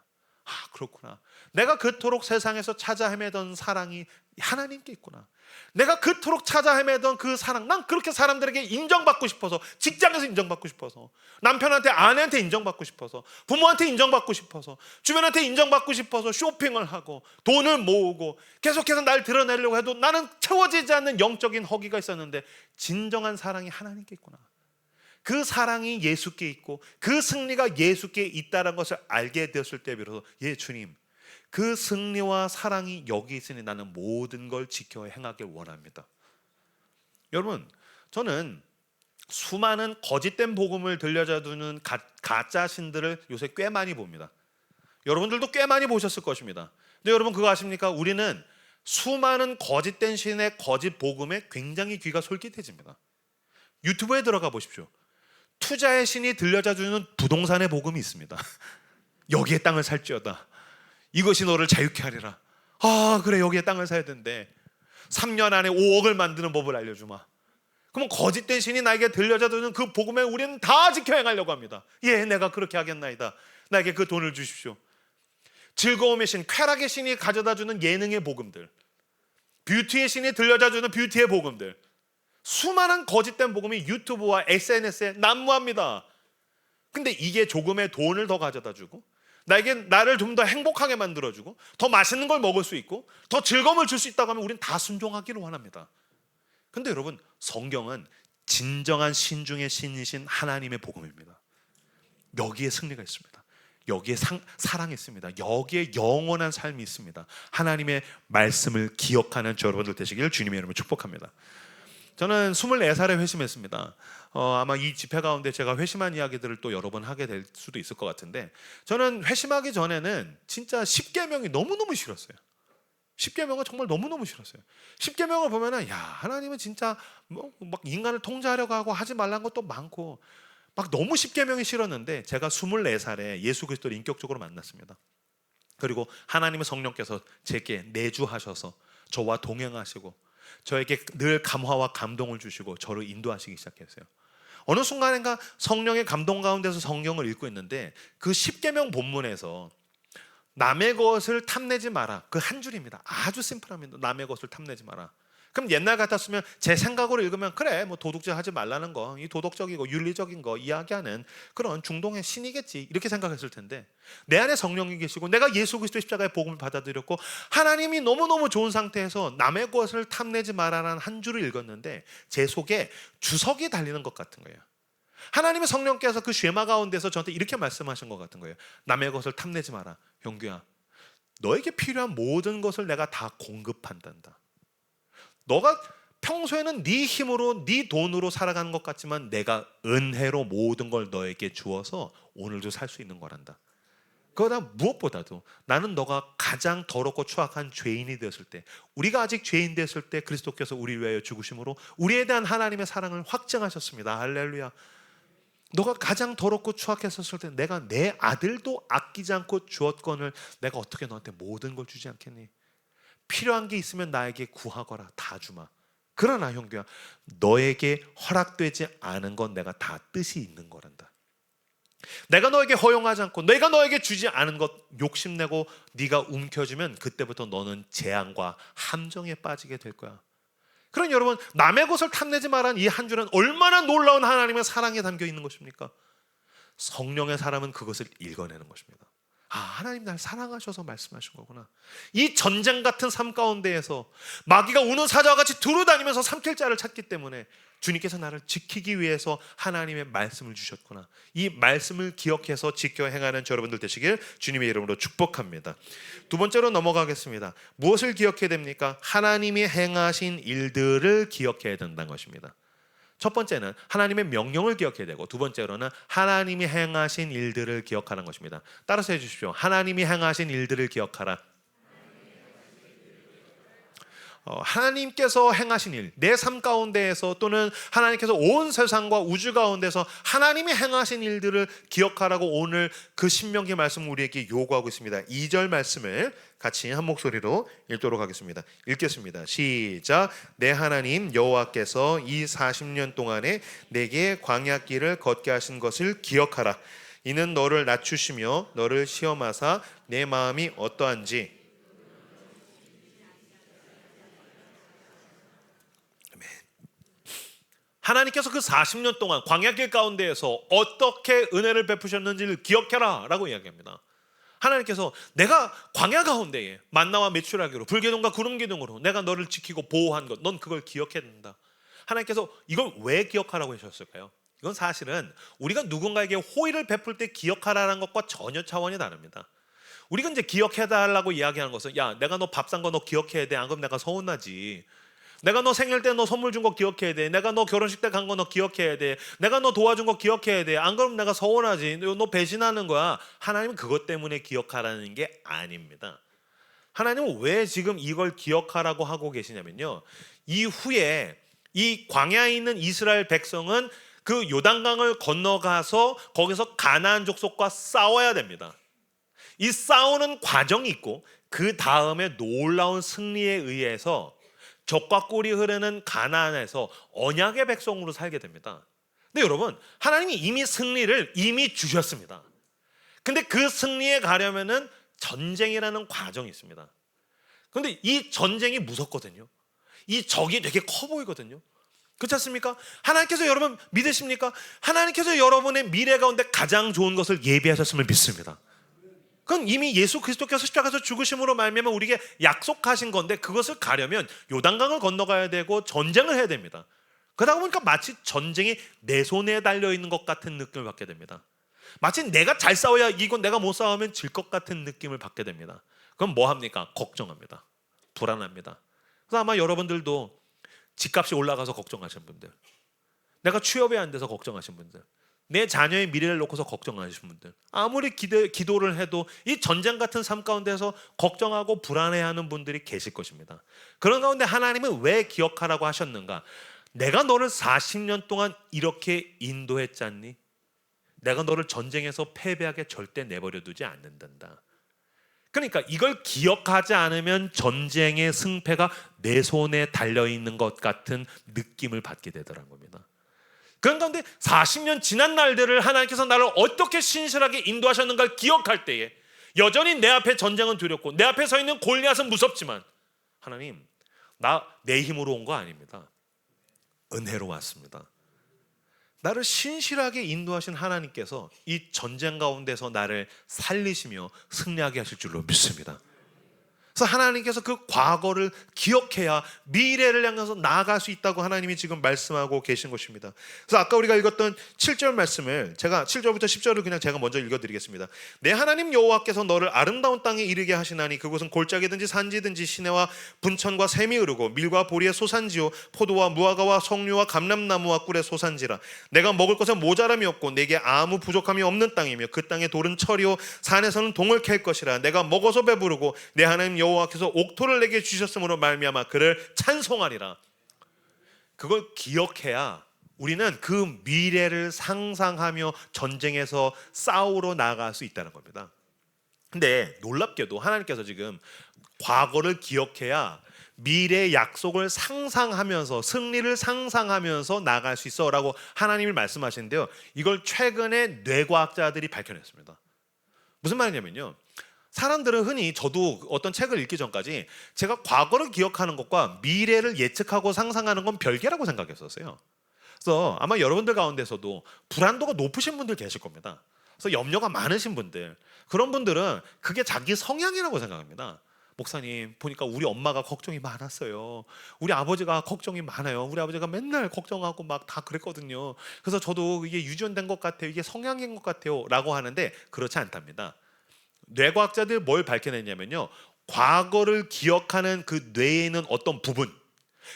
그렇구나. 내가 그토록 세상에서 찾아 헤매던 사랑이 하나님께 있구나. 내가 그토록 찾아 헤매던 그 사랑, 난 그렇게 사람들에게 인정받고 싶어서, 직장에서 인정받고 싶어서, 남편한테 아내한테 인정받고 싶어서, 부모한테 인정받고 싶어서, 주변한테 인정받고 싶어서 쇼핑을 하고 돈을 모으고 계속해서 날 드러내려고 해도 나는 채워지지 않는 영적인 허기가 있었는데 진정한 사랑이 하나님께 있구나. 그 사랑이 예수께 있고 그 승리가 예수께 있다는 것을 알게 되었을 때 비로소 주님, 그 승리와 사랑이 여기 있으니 나는 모든 걸 지켜 행하길 원합니다. 여러분, 저는 수많은 거짓된 복음을 들려주는 가짜 신들을 요새 꽤 많이 봅니다. 여러분들도 꽤 많이 보셨을 것입니다. 근데 여러분 그거 아십니까? 우리는 수많은 거짓된 신의 거짓 복음에 굉장히 귀가 솔깃해집니다. 유튜브에 들어가 보십시오. 투자의 신이 들려주는 부동산의 복음이 있습니다. 여기에 땅을 살지어다. 이것이 너를 자유케 하리라. 아 그래, 여기에 땅을 사야 된대. 3년 안에 5억을 만드는 법을 알려주마. 그러면 거짓된 신이 나에게 들려주는 그 복음에 우리는 다 지켜 행하려고 합니다. 예, 내가 그렇게 하겠나이다. 나에게 그 돈을 주십시오. 즐거움의 신, 쾌락의 신이 가져다주는 예능의 복음들, 뷰티의 신이 들려주는 뷰티의 복음들, 수많은 거짓된 복음이 유튜브와 SNS에 난무합니다. 근데 이게 조금의 돈을 더 가져다주고 나를 좀 더 행복하게 만들어주고 더 맛있는 걸 먹을 수 있고 더 즐거움을 줄 수 있다고 하면 우리는 다 순종하기를 원합니다. 근데 여러분, 성경은 진정한 신 중의 신이신 하나님의 복음입니다. 여기에 승리가 있습니다. 여기에 사랑이 있습니다. 여기에 영원한 삶이 있습니다. 하나님의 말씀을 기억하는 저 여러분들 되시기를 주님의 이름으로 축복합니다. 저는 24살에 회심했습니다. 아마 이 집회 가운데 제가 회심한 이야기들을 또 여러 번 하게 될 수도 있을 것 같은데, 저는 회심하기 전에는 진짜 10계명이 너무너무 싫었어요. 10계명은 정말 너무너무 싫었어요. 10계명을 보면은 야, 하나님은 진짜 막 인간을 통제하려고 하고 하지 말라는 것도 많고 막 너무 10계명이 싫었는데, 제가 24살에 예수 그리스도를 인격적으로 만났습니다. 그리고 하나님의 성령께서 제게 내주하셔서 저와 동행하시고 저에게 늘 감화와 감동을 주시고 저를 인도하시기 시작했어요. 어느 순간인가 성령의 감동 가운데서 성경을 읽고 있는데 그 10계명 본문에서 남의 것을 탐내지 마라, 그 한 줄입니다. 아주 심플합니다. 남의 것을 탐내지 마라. 그럼 옛날 같았으면 제 생각으로 읽으면 그래, 뭐 도둑질 하지 말라는 거, 이 도덕적이고 윤리적인 거 이야기하는 그런 중동의 신이겠지, 이렇게 생각했을 텐데, 내 안에 성령이 계시고 내가 예수 그리스도 십자가의 복음을 받아들였고 하나님이 너무너무 좋은 상태에서 남의 것을 탐내지 마라는 한 줄을 읽었는데 제 속에 주석이 달리는 것 같은 거예요. 하나님의 성령께서 그 쉐마 가운데서 저한테 이렇게 말씀하신 것 같은 거예요. 남의 것을 탐내지 마라. 형규야, 너에게 필요한 모든 것을 내가 다 공급한단다. 너가 평소에는 네 힘으로 네 돈으로 살아가는 것 같지만 내가 은혜로 모든 걸 너에게 주어서 오늘도 살 수 있는 거란다. 그러다 무엇보다도 나는 너가 가장 더럽고 추악한 죄인이 되었을 때, 우리가 아직 죄인 되었을 때 그리스도께서 우리를 위하여 죽으심으로 우리에 대한 하나님의 사랑을 확증하셨습니다. 할렐루야. 너가 가장 더럽고 추악했었을 때 내가 내 아들도 아끼지 않고 주었건을 내가 어떻게 너한테 모든 걸 주지 않겠니? 필요한 게 있으면 나에게 구하거라. 다 주마. 그러나 형규야, 너에게 허락되지 않은 건 내가 다 뜻이 있는 거란다. 내가 너에게 허용하지 않고 내가 너에게 주지 않은 것 욕심내고 네가 움켜쥐면 그때부터 너는 재앙과 함정에 빠지게 될 거야. 그럼 여러분, 남의 것을 탐내지 말라는 이 한 줄은 얼마나 놀라운 하나님의 사랑에 담겨 있는 것입니까? 성령의 사람은 그것을 읽어내는 것입니다. 아, 하나님 날 사랑하셔서 말씀하신 거구나. 이 전쟁 같은 삶 가운데에서 마귀가 우는 사자와 같이 두루다니면서 삼킬 자를 찾기 때문에 주님께서 나를 지키기 위해서 하나님의 말씀을 주셨구나. 이 말씀을 기억해서 지켜 행하는 여러분들 되시길 주님의 이름으로 축복합니다. 두 번째로 넘어가겠습니다. 무엇을 기억해야 됩니까? 하나님이 행하신 일들을 기억해야 된다는 것입니다. 첫 번째는 하나님의 명령을 기억해야 되고, 두 번째로는 하나님이 행하신 일들을 기억하는 것입니다. 따라서 해주십시오. 하나님이 행하신 일들을 기억하라. 하나님께서 행하신 일, 내 삶 가운데에서 또는 하나님께서 온 세상과 우주 가운데서 하나님이 행하신 일들을 기억하라고 오늘 그 신명기 말씀을 우리에게 요구하고 있습니다. 2절 말씀을 같이 한 목소리로 읽도록 하겠습니다. 읽겠습니다. 시작. 내 하나님 여호와께서 이 40년 동안에 내게 광야길을 걷게 하신 것을 기억하라. 이는 너를 낮추시며 너를 시험하사 내 마음이 어떠한지 하나님께서 그 40년 동안 광야길 가운데에서 어떻게 은혜를 베푸셨는지를 기억해라 라고 이야기합니다. 하나님께서 내가 광야 가운데에 만나와 메추라기로 불기둥과 구름기둥으로 내가 너를 지키고 보호한 것, 넌 그걸 기억해야 된다. 하나님께서 이걸 왜 기억하라고 하셨을까요? 이건 사실은 우리가 누군가에게 호의를 베풀 때 기억하라는 것과 전혀 차원이 다릅니다. 우리가 이제 기억해달라고 이야기하는 것은, 야, 내가 너 밥 산 거 너 기억해야 돼. 안 그러면 내가 서운하지. 내가 너 생일 때 너 선물 준 거 기억해야 돼. 내가 너 결혼식 때 간 거 너 기억해야 돼. 내가 너 도와준 거 기억해야 돼. 안 그러면 내가 서운하지. 너 배신하는 거야. 하나님은 그것 때문에 기억하라는 게 아닙니다. 하나님은 왜 지금 이걸 기억하라고 하고 계시냐면요, 이후에 이 광야에 있는 이스라엘 백성은 그 요단강을 건너가서 거기서 가나안 족속과 싸워야 됩니다. 이 싸우는 과정이 있고 그 다음에 놀라운 승리에 의해서 적과 꿀이 흐르는 가나안에서 언약의 백성으로 살게 됩니다. 근데 여러분, 하나님이 이미 승리를 이미 주셨습니다. 근데 그 승리에 가려면은 전쟁이라는 과정이 있습니다. 그런데 이 전쟁이 무섭거든요. 이 적이 되게 커 보이거든요. 그렇지 않습니까? 하나님께서 여러분 믿으십니까? 하나님께서 여러분의 미래 가운데 가장 좋은 것을 예비하셨음을 믿습니다. 그건 이미 예수 그리스도께서 십자가에서 죽으심으로 말미암아 우리에게 약속하신 건데, 그것을 가려면 요단강을 건너가야 되고 전쟁을 해야 됩니다. 그러다 보니까 마치 전쟁이 내 손에 달려있는 것 같은 느낌을 받게 됩니다. 마치 내가 잘 싸워야, 이건 내가 못 싸우면 질 것 같은 느낌을 받게 됩니다. 그럼 뭐 합니까? 걱정합니다. 불안합니다. 그래서 아마 여러분들도 집값이 올라가서 걱정하신 분들, 내가 취업이 안 돼서 걱정하신 분들, 내 자녀의 미래를 놓고서 걱정하시는 분들, 아무리 기도를 해도 이 전쟁 같은 삶 가운데서 걱정하고 불안해하는 분들이 계실 것입니다. 그런 가운데 하나님은 왜 기억하라고 하셨는가? 내가 너를 40년 동안 이렇게 인도했잖니? 내가 너를 전쟁에서 패배하게 절대 내버려 두지 않는단다. 그러니까 이걸 기억하지 않으면 전쟁의 승패가 내 손에 달려있는 것 같은 느낌을 받게 되더라는 겁니다. 그런 가운데 40년 지난 날들을 하나님께서 나를 어떻게 신실하게 인도하셨는가를 기억할 때에 여전히 내 앞에 전쟁은 두렵고 내 앞에 서 있는 골리앗은 무섭지만, 하나님, 내 힘으로 온 거 아닙니다. 은혜로 왔습니다. 나를 신실하게 인도하신 하나님께서 이 전쟁 가운데서 나를 살리시며 승리하게 하실 줄로 믿습니다. 그래서 하나님께서 그 과거를 기억해야 미래를 향해서 나아갈 수 있다고 하나님이 지금 말씀하고 계신 것입니다. 그래서 아까 우리가 읽었던 7절 말씀을 제가 7절부터 10절을 그냥 제가 먼저 읽어드리겠습니다. 내 하나님 여호와께서 너를 아름다운 땅에 이르게 하시나니 그곳은 골짜기든지 산지든지 시내와 분천과 샘이 흐르고 밀과 보리의 소산지요 포도와 무화과와 석류와 감람나무와 꿀의 소산지라. 내가 먹을 것에 모자람이 없고 내게 아무 부족함이 없는 땅이며 그 땅의 돌은 철이요 산에서는 동을 캘 것이라. 내가 먹어서 배부르고 내 하나님 여호와께서 옥토를 내게 주셨으므로 말미암아 그를 찬송하리라. 그걸 기억해야 우리는 그 미래를 상상하며 전쟁에서 싸우러 나아갈 수 있다는 겁니다. 근데 놀랍게도 하나님께서 지금 과거를 기억해야 미래의 약속을 상상하면서 승리를 상상하면서 나아갈 수 있어 라고 하나님이 말씀하시는데요, 이걸 최근에 뇌과학자들이 밝혀냈습니다. 무슨 말이냐면요, 사람들은 흔히, 저도 어떤 책을 읽기 전까지 제가 과거를 기억하는 것과 미래를 예측하고 상상하는 건 별개라고 생각했었어요. 그래서 아마 여러분들 가운데서도 불안도가 높으신 분들 계실 겁니다. 그래서 염려가 많으신 분들, 그런 분들은 그게 자기 성향이라고 생각합니다. 목사님, 보니까 우리 엄마가 걱정이 많았어요. 우리 아버지가 걱정이 많아요. 우리 아버지가 맨날 걱정하고 막 다 그랬거든요. 그래서 저도 이게 유전된 것 같아요. 이게 성향인 것 같아요. 라고 하는데 그렇지 않답니다. 뇌과학자들 뭘 밝혀냈냐면요, 과거를 기억하는 그 뇌에 있는 어떤 부분,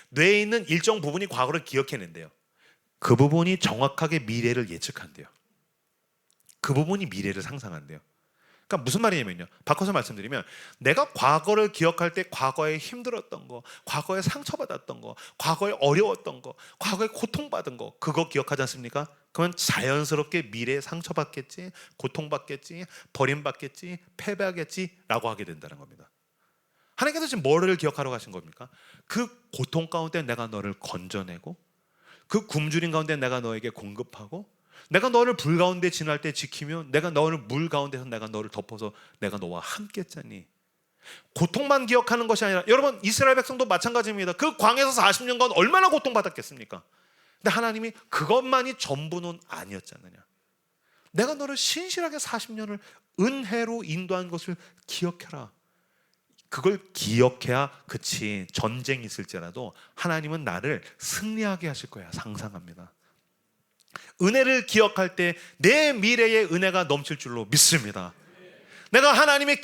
뇌에 있는 일정 부분이 과거를 기억해낸대요. 그 부분이 정확하게 미래를 예측한대요. 그 부분이 미래를 상상한대요. 그러니까 무슨 말이냐면요, 바꿔서 말씀드리면, 내가 과거를 기억할 때 과거에 힘들었던 거, 과거에 상처받았던 거, 과거에 어려웠던 거, 과거에 고통받은 거, 그거 기억하지 않습니까? 그러면 자연스럽게 미래에 상처받겠지, 고통받겠지, 버림받겠지, 패배하겠지 라고 하게 된다는 겁니다. 하나님께서 지금 뭐를 기억하러 가신 겁니까? 그 고통 가운데 내가 너를 건져내고, 그 굶주림 가운데 내가 너에게 공급하고, 내가 너를 불 가운데 지날 때 지키며, 내가 너를 물 가운데서 내가 너를 덮어서 내가 너와 함께 했잖니. 고통만 기억하는 것이 아니라, 여러분 이스라엘 백성도 마찬가지입니다. 그 광야에서 40년간 얼마나 고통받았겠습니까? 근데 하나님이 그것만이 전부는 아니었잖느냐. 내가 너를 신실하게 40년을 은혜로 인도한 것을 기억해라. 그걸 기억해야, 그치, 전쟁이 있을지라도 하나님은 나를 승리하게 하실 거야 상상합니다. 은혜를 기억할 때 내 미래의 은혜가 넘칠 줄로 믿습니다. 내가 하나님의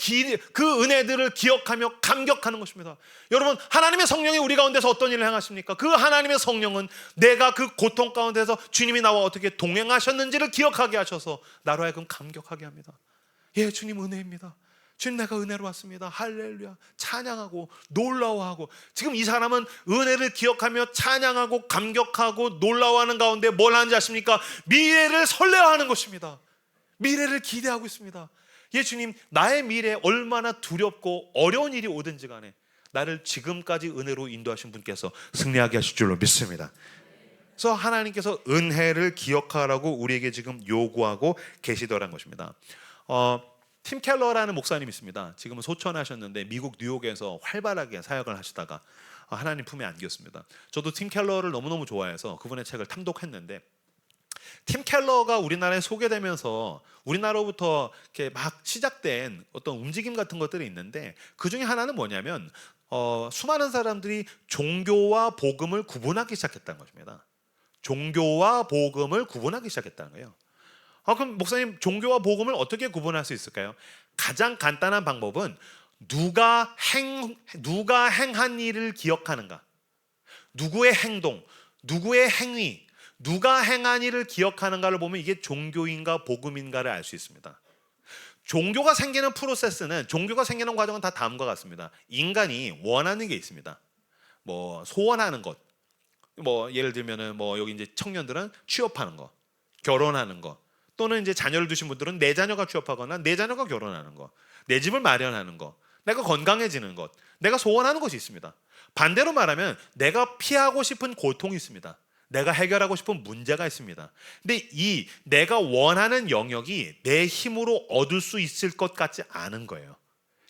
그 은혜들을 기억하며 감격하는 것입니다. 여러분, 하나님의 성령이 우리 가운데서 어떤 일을 행하십니까? 그 하나님의 성령은 내가 그 고통 가운데서 주님이 나와 어떻게 동행하셨는지를 기억하게 하셔서 나로 하여금 감격하게 합니다. 예, 주님 은혜입니다. 주님, 내가 은혜로 왔습니다. 할렐루야. 찬양하고 놀라워하고. 지금 이 사람은 은혜를 기억하며 찬양하고 감격하고 놀라워하는 가운데 뭘 하는지 아십니까? 미래를 설레어하는 것입니다. 미래를 기대하고 있습니다. 예, 주님, 나의 미래에 얼마나 두렵고 어려운 일이 오든지 간에 나를 지금까지 은혜로 인도하신 분께서 승리하게 하실 줄로 믿습니다. 그래서 하나님께서 은혜를 기억하라고 우리에게 지금 요구하고 계시더라는 것입니다. 팀 켈러라는 목사님이 있습니다. 지금은 소천하셨는데 미국 뉴욕에서 활발하게 사역을 하시다가 하나님 품에 안겼습니다. 저도 팀 켈러를 너무너무 좋아해서 그분의 책을 탐독했는데, 팀 켈러가 우리나라에 소개되면서 우리나라로부터 이렇게 막 시작된 어떤 움직임 같은 것들이 있는데, 그 중에 하나는 뭐냐면 수많은 사람들이 종교와 복음을 구분하기 시작했다는 것입니다. 종교와 복음을 구분하기 시작했다는 거예요. 그럼 목사님, 종교와 복음을 어떻게 구분할 수 있을까요? 가장 간단한 방법은 누가 행한 일을 기억하는가, 누구의 행동, 누구의 행위, 누가 행한 일을 기억하는가를 보면 이게 종교인가 복음인가를 알 수 있습니다. 종교가 생기는 프로세스는, 종교가 생기는 과정은 다 다음과 같습니다. 인간이 원하는 게 있습니다. 뭐 소원하는 것, 뭐 예를 들면은 뭐 여기 이제 청년들은 취업하는 거, 결혼하는 거, 또는 이제 자녀를 두신 분들은 내 자녀가 취업하거나 내 자녀가 결혼하는 거, 내 집을 마련하는 거, 내가 건강해지는 것, 내가 소원하는 것이 있습니다. 반대로 말하면 내가 피하고 싶은 고통이 있습니다. 내가 해결하고 싶은 문제가 있습니다. 근데 이 내가 원하는 영역이 내 힘으로 얻을 수 있을 것 같지 않은 거예요.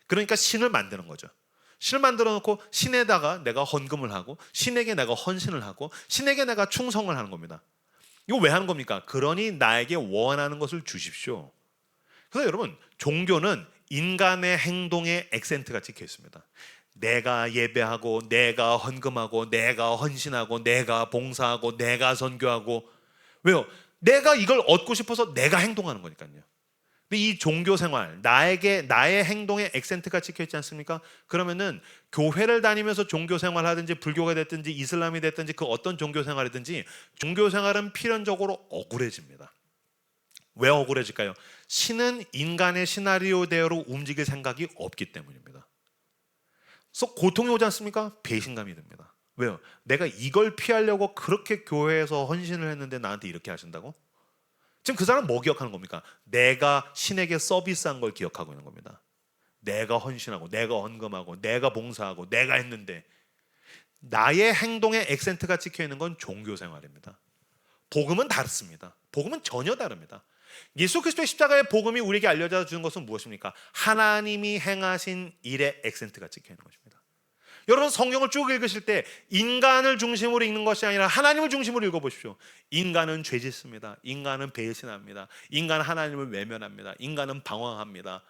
그러니까 신을 만드는 거죠. 신을 만들어 놓고 신에다가 내가 헌금을 하고, 신에게 내가 헌신을 하고, 신에게 내가 충성을 하는 겁니다. 이거 왜 하는 겁니까? 그러니 나에게 원하는 것을 주십시오. 그래서 여러분, 종교는 인간의 행동에 액센트가 찍혀 있습니다. 내가 예배하고, 내가 헌금하고, 내가 헌신하고, 내가 봉사하고, 내가 선교하고. 왜요? 내가 이걸 얻고 싶어서 내가 행동하는 거니까요. 근데 이 종교 생활, 나의 행동에 액센트가 찍혀 있지 않습니까? 그러면은 교회를 다니면서 종교 생활을 하든지, 불교가 됐든지, 이슬람이 됐든지, 그 어떤 종교 생활이든지 종교 생활은 필연적으로 억울해집니다. 왜 억울해질까요? 신은 인간의 시나리오대로 움직일 생각이 없기 때문입니다. 그래서 고통이 오지 않습니까? 배신감이 듭니다. 왜요? 내가 이걸 피하려고 그렇게 교회에서 헌신을 했는데 나한테 이렇게 하신다고? 지금 그 사람은 뭐 기억하는 겁니까? 내가 신에게 서비스한 걸 기억하고 있는 겁니다. 내가 헌신하고, 내가 헌금하고, 내가 봉사하고, 내가 했는데. 나의 행동에 액센트가 찍혀 있는 건 종교 생활입니다. 복음은 다릅니다. 복음은 전혀 다릅니다. 예수 그리스도의 십자가의 복음이 우리에게 알려져 주는 것은 무엇입니까? 하나님이 행하신 일에 액센트가 찍혀 있는 것입니다. 여러분, 성경을 쭉 읽으실 때 인간을 중심으로 읽는 것이 아니라 하나님을 중심으로 읽어보십시오. 인간은 죄 짓습니다. 인간은 배신합니다. 인간은 하나님을 외면합니다. 인간은 방황합니다.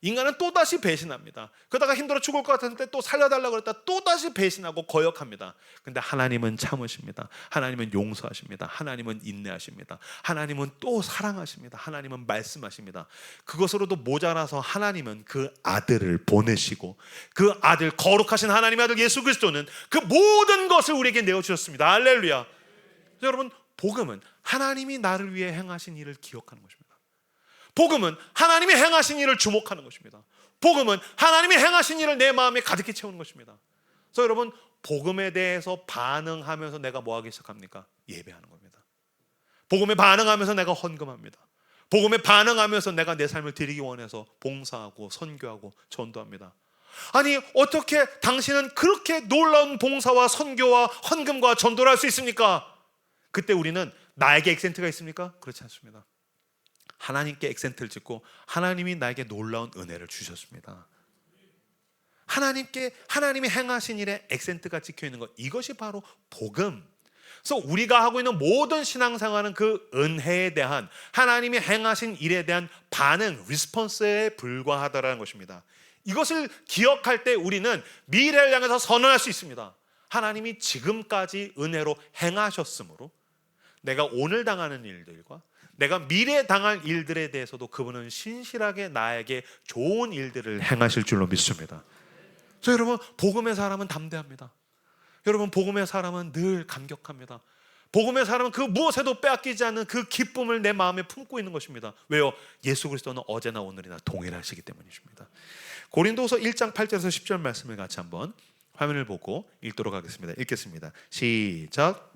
인간은 또다시 배신합니다. 그러다가 힘들어 죽을 것 같을 때 또 살려달라고 그랬다 또다시 배신하고 거역합니다. 근데 하나님은 참으십니다. 하나님은 용서하십니다. 하나님은 인내하십니다. 하나님은 또 사랑하십니다. 하나님은 말씀하십니다. 그것으로도 모자라서 하나님은 그 아들을 보내시고, 그 아들, 거룩하신 하나님의 아들 예수 그리스도는 그 모든 것을 우리에게 내어주셨습니다. 할렐루야. 여러분, 복음은 하나님이 나를 위해 행하신 일을 기억하는 것입니다. 복음은 하나님이 행하신 일을 주목하는 것입니다. 복음은 하나님이 행하신 일을 내 마음에 가득히 채우는 것입니다. 그래서 여러분, 복음에 대해서 반응하면서 내가 뭐 하기 시작합니까? 예배하는 겁니다. 복음에 반응하면서 내가 헌금합니다. 복음에 반응하면서 내가 내 삶을 드리기 원해서 봉사하고 선교하고 전도합니다. 아니, 어떻게 당신은 그렇게 놀라운 봉사와 선교와 헌금과 전도를 할 수 있습니까? 그때 우리는 나에게 액센트가 있습니까? 그렇지 않습니다. 하나님께 액센트를 찍고 하나님이 나에게 놀라운 은혜를 주셨습니다. 하나님이 행하신 일에 액센트가 찍혀 있는 것, 이것이 바로 복음. 그래서 우리가 하고 있는 모든 신앙생활은 그 은혜에 대한, 하나님이 행하신 일에 대한 반응, 리스폰스에 불과하다라는 것입니다. 이것을 기억할 때 우리는 미래를 향해서 선언할 수 있습니다. 하나님이 지금까지 은혜로 행하셨으므로 내가 오늘 당하는 일들과 내가 미래에 당할 일들에 대해서도 그분은 신실하게 나에게 좋은 일들을 행하실 줄로 믿습니다. 그래서 여러분, 복음의 사람은 담대합니다. 여러분, 복음의 사람은 늘 감격합니다. 복음의 사람은 그 무엇에도 빼앗기지 않는 그 기쁨을 내 마음에 품고 있는 것입니다. 왜요? 예수 그리스도는 어제나 오늘이나 동일하시기 때문이십니다. 고린도서 1장 8절에서 10절 말씀을 같이 한번 화면을 보고 읽도록 하겠습니다. 읽겠습니다. 시작.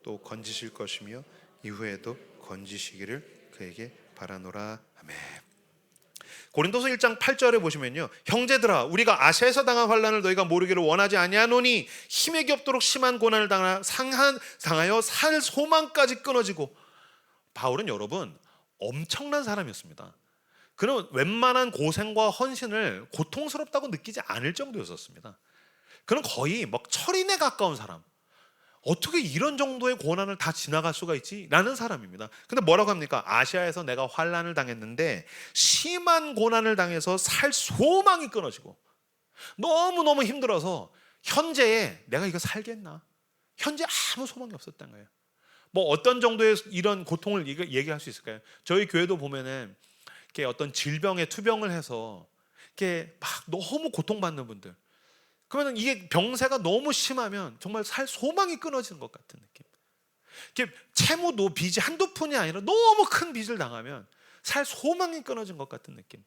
또 건지실 것이며 이후에도 건지시기를 그에게 바라노라. 아멘. 고린도서 1장 8절에 보시면요, 형제들아 우리가 아시아에서 당한 환난을 너희가 모르기를 원하지 아니하노니 힘에게 없도록 심한 고난을 당하여 살 소망까지 끊어지고. 바울은 여러분 엄청난 사람이었습니다. 그는 웬만한 고생과 헌신을 고통스럽다고 느끼지 않을 정도였었습니다. 그는 거의 막 철인에 가까운 사람, 어떻게 이런 정도의 고난을 다 지나갈 수가 있지? 라는 사람입니다. 근데 뭐라고 합니까? 아시아에서 내가 환난을 당했는데 심한 고난을 당해서 살 소망이 끊어지고 너무너무 힘들어서 현재에 내가 이거 살겠나? 현재 아무 소망이 없었던 거예요. 뭐 어떤 정도의 이런 고통을 얘기할 수 있을까요? 저희 교회도 보면은 이렇게 어떤 질병에 투병을 해서 이렇게 막 너무 고통받는 분들, 그러면 이게 병세가 너무 심하면 정말 살 소망이 끊어지는 것 같은 느낌. 이게 채무도 빚이 한두 푼이 아니라 너무 큰 빚을 당하면 살 소망이 끊어진 것 같은 느낌.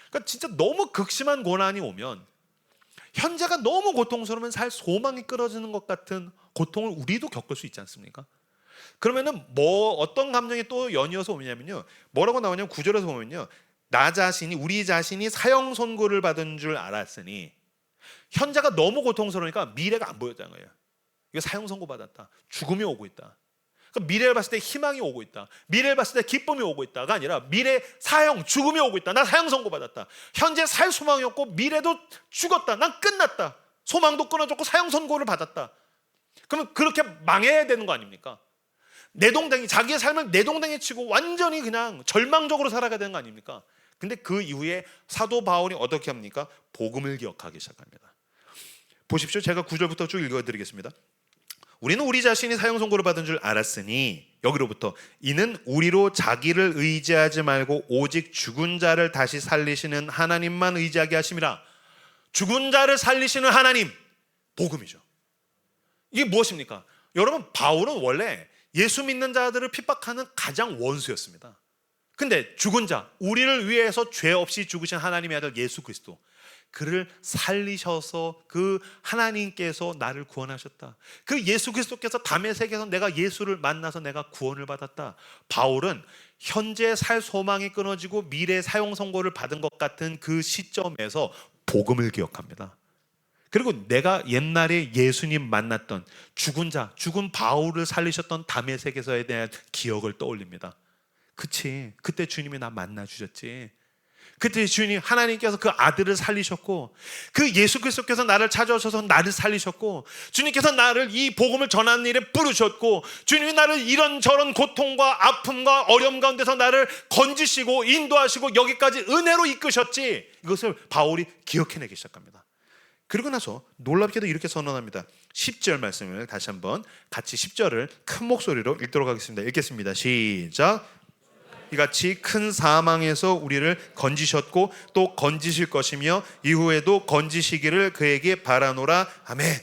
그러니까 진짜 너무 극심한 고난이 오면, 현재가 너무 고통스러우면 살 소망이 끊어지는 것 같은 고통을 우리도 겪을 수 있지 않습니까? 그러면은 뭐 어떤 감정이 또 연이어서 오냐면요, 뭐라고 나오냐면 9절에서 보면요, 우리 자신이 사형 선고를 받은 줄 알았으니, 현재가 너무 고통스러우니까 미래가 안 보였다는 거예요. 이거 사형 선고 받았다, 죽음이 오고 있다. 그러니까 미래를 봤을 때 희망이 오고 있다, 미래를 봤을 때 기쁨이 오고 있다가 아니라 미래 사형, 죽음이 오고 있다. 나 사형 선고 받았다. 현재 살 소망이 없고 미래도 죽었다. 난 끝났다. 소망도 끊어졌고 사형 선고를 받았다. 그러면 그렇게 망해야 되는 거 아닙니까? 내동댕이, 자기의 삶을 내동댕이 치고 완전히 그냥 절망적으로 살아가야 되는 거 아닙니까? 근데 그 이후에 사도 바울이 어떻게 합니까? 복음을 기억하기 시작합니다. 보십시오. 제가 9절부터 쭉 읽어드리겠습니다. 우리는 우리 자신이 사형 선고를 받은 줄 알았으니, 여기로부터 이는 우리로 자기를 의지하지 말고 오직 죽은 자를 다시 살리시는 하나님만 의지하게 하심이라. 죽은 자를 살리시는 하나님, 복음이죠. 이게 무엇입니까? 여러분, 바울은 원래 예수 믿는 자들을 핍박하는 가장 원수였습니다. 근데 죽은 자, 우리를 위해서 죄 없이 죽으신 하나님의 아들 예수 그리스도, 그를 살리셔서 그 하나님께서 나를 구원하셨다. 그 예수 그리스도께서 다메섹에서 내가 예수를 만나서 내가 구원을 받았다. 바울은 현재 살 소망이 끊어지고 미래 사형 선고를 받은 것 같은 그 시점에서 복음을 기억합니다. 그리고 내가 옛날에 예수님 만났던 죽은 자, 죽은 바울을 살리셨던 다메섹에서에 대한 기억을 떠올립니다. 그치, 그때 주님이 나 만나 주셨지. 그때 주님 하나님께서 그 아들을 살리셨고, 그 예수 그리스도께서 나를 찾아오셔서 나를 살리셨고, 주님께서 나를 이 복음을 전하는 일에 부르셨고, 주님이 나를 이런저런 고통과 아픔과 어려움 가운데서 나를 건지시고 인도하시고 여기까지 은혜로 이끄셨지. 이것을 바울이 기억해내기 시작합니다. 그리고 나서 놀랍게도 이렇게 선언합니다. 10절 말씀을 다시 한번 같이 10절을 큰 목소리로 읽도록 하겠습니다. 읽겠습니다. 시작. 이같이 큰 사망에서 우리를 건지셨고 또 건지실 것이며 이후에도 건지시기를 그에게 바라노라. 아멘.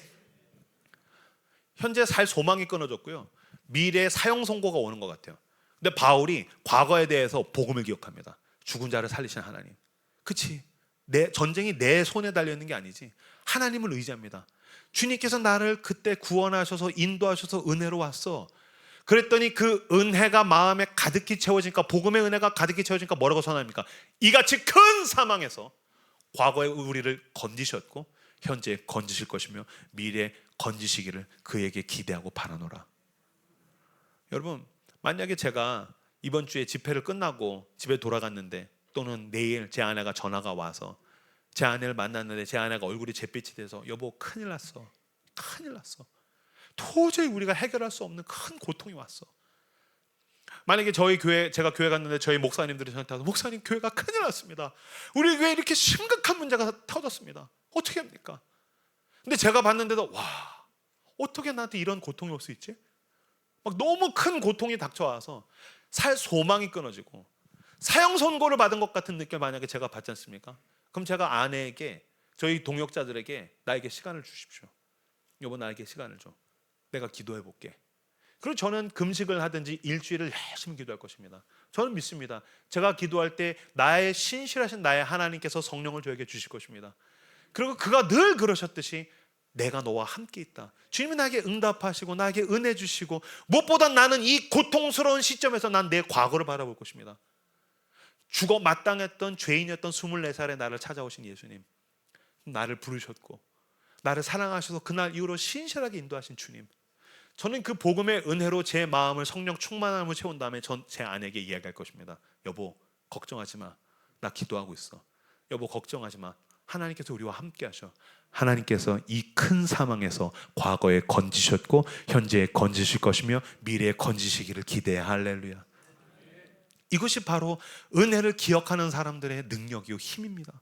현재 살 소망이 끊어졌고요, 미래에 사형 선고가 오는 것 같아요. 근데 바울이 과거에 대해서 복음을 기억합니다. 죽은 자를 살리신 하나님. 그치, 내 전쟁이 내 손에 달려있는 게 아니지. 하나님을 의지합니다. 주님께서 나를 그때 구원하셔서 인도하셔서 은혜로 왔어. 그랬더니 그 은혜가 마음에 가득히 채워지니까, 복음의 은혜가 가득히 채워지니까 뭐라고 선언합니까? 이같이 큰 사망에서 과거에 우리를 건지셨고 현재 건지실 것이며 미래에 건지시기를 그에게 기대하고 바라노라. 여러분, 만약에 제가 이번 주에 집회를 끝나고 집에 돌아갔는데, 또는 내일 제 아내가 전화가 와서 제 아내를 만났는데 제 아내가 얼굴이 잿빛이 돼서 여보 큰일 났어. 큰일 났어. 도저히 우리가 해결할 수 없는 큰 고통이 왔어. 만약에 저희 교회, 제가 교회 갔는데 저희 목사님들이 저한테 와서 목사님 교회가 큰일 났습니다. 우리 교회에 이렇게 심각한 문제가 터졌습니다. 어떻게 합니까? 근데 제가 봤는데도 와, 어떻게 나한테 이런 고통이 올 수 있지? 막 너무 큰 고통이 닥쳐와서 살 소망이 끊어지고 사형 선고를 받은 것 같은 느낌을 만약에 제가 받지 않습니까? 그럼 제가 아내에게, 저희 동역자들에게 나에게 시간을 주십시오. 여보 나에게 시간을 줘. 내가 기도해 볼게. 그리고 저는 금식을 하든지 일주일을 열심히 기도할 것입니다. 저는 믿습니다. 제가 기도할 때 나의 신실하신 나의 하나님께서 성령을 저에게 주실 것입니다. 그리고 그가 늘 그러셨듯이 내가 너와 함께 있다. 주님이 나에게 응답하시고 나에게 은혜 주시고 무엇보다 나는 이 고통스러운 시점에서 난 내 과거를 바라볼 것입니다. 죽어 마땅했던 죄인이었던 24살의 나를 찾아오신 예수님, 나를 부르셨고 나를 사랑하셔서 그날 이후로 신실하게 인도하신 주님, 저는 그 복음의 은혜로 제 마음을 성령 충만함으로 채운 다음에 제 아내에게 이야기할 것입니다. 여보 걱정하지 마. 나 기도하고 있어. 여보 걱정하지 마. 하나님께서 우리와 함께 하셔. 하나님께서 이 큰 사망에서 과거에 건지셨고 현재에 건지실 것이며 미래에 건지시기를 기대해. 할렐루야. 이것이 바로 은혜를 기억하는 사람들의 능력이요 힘입니다.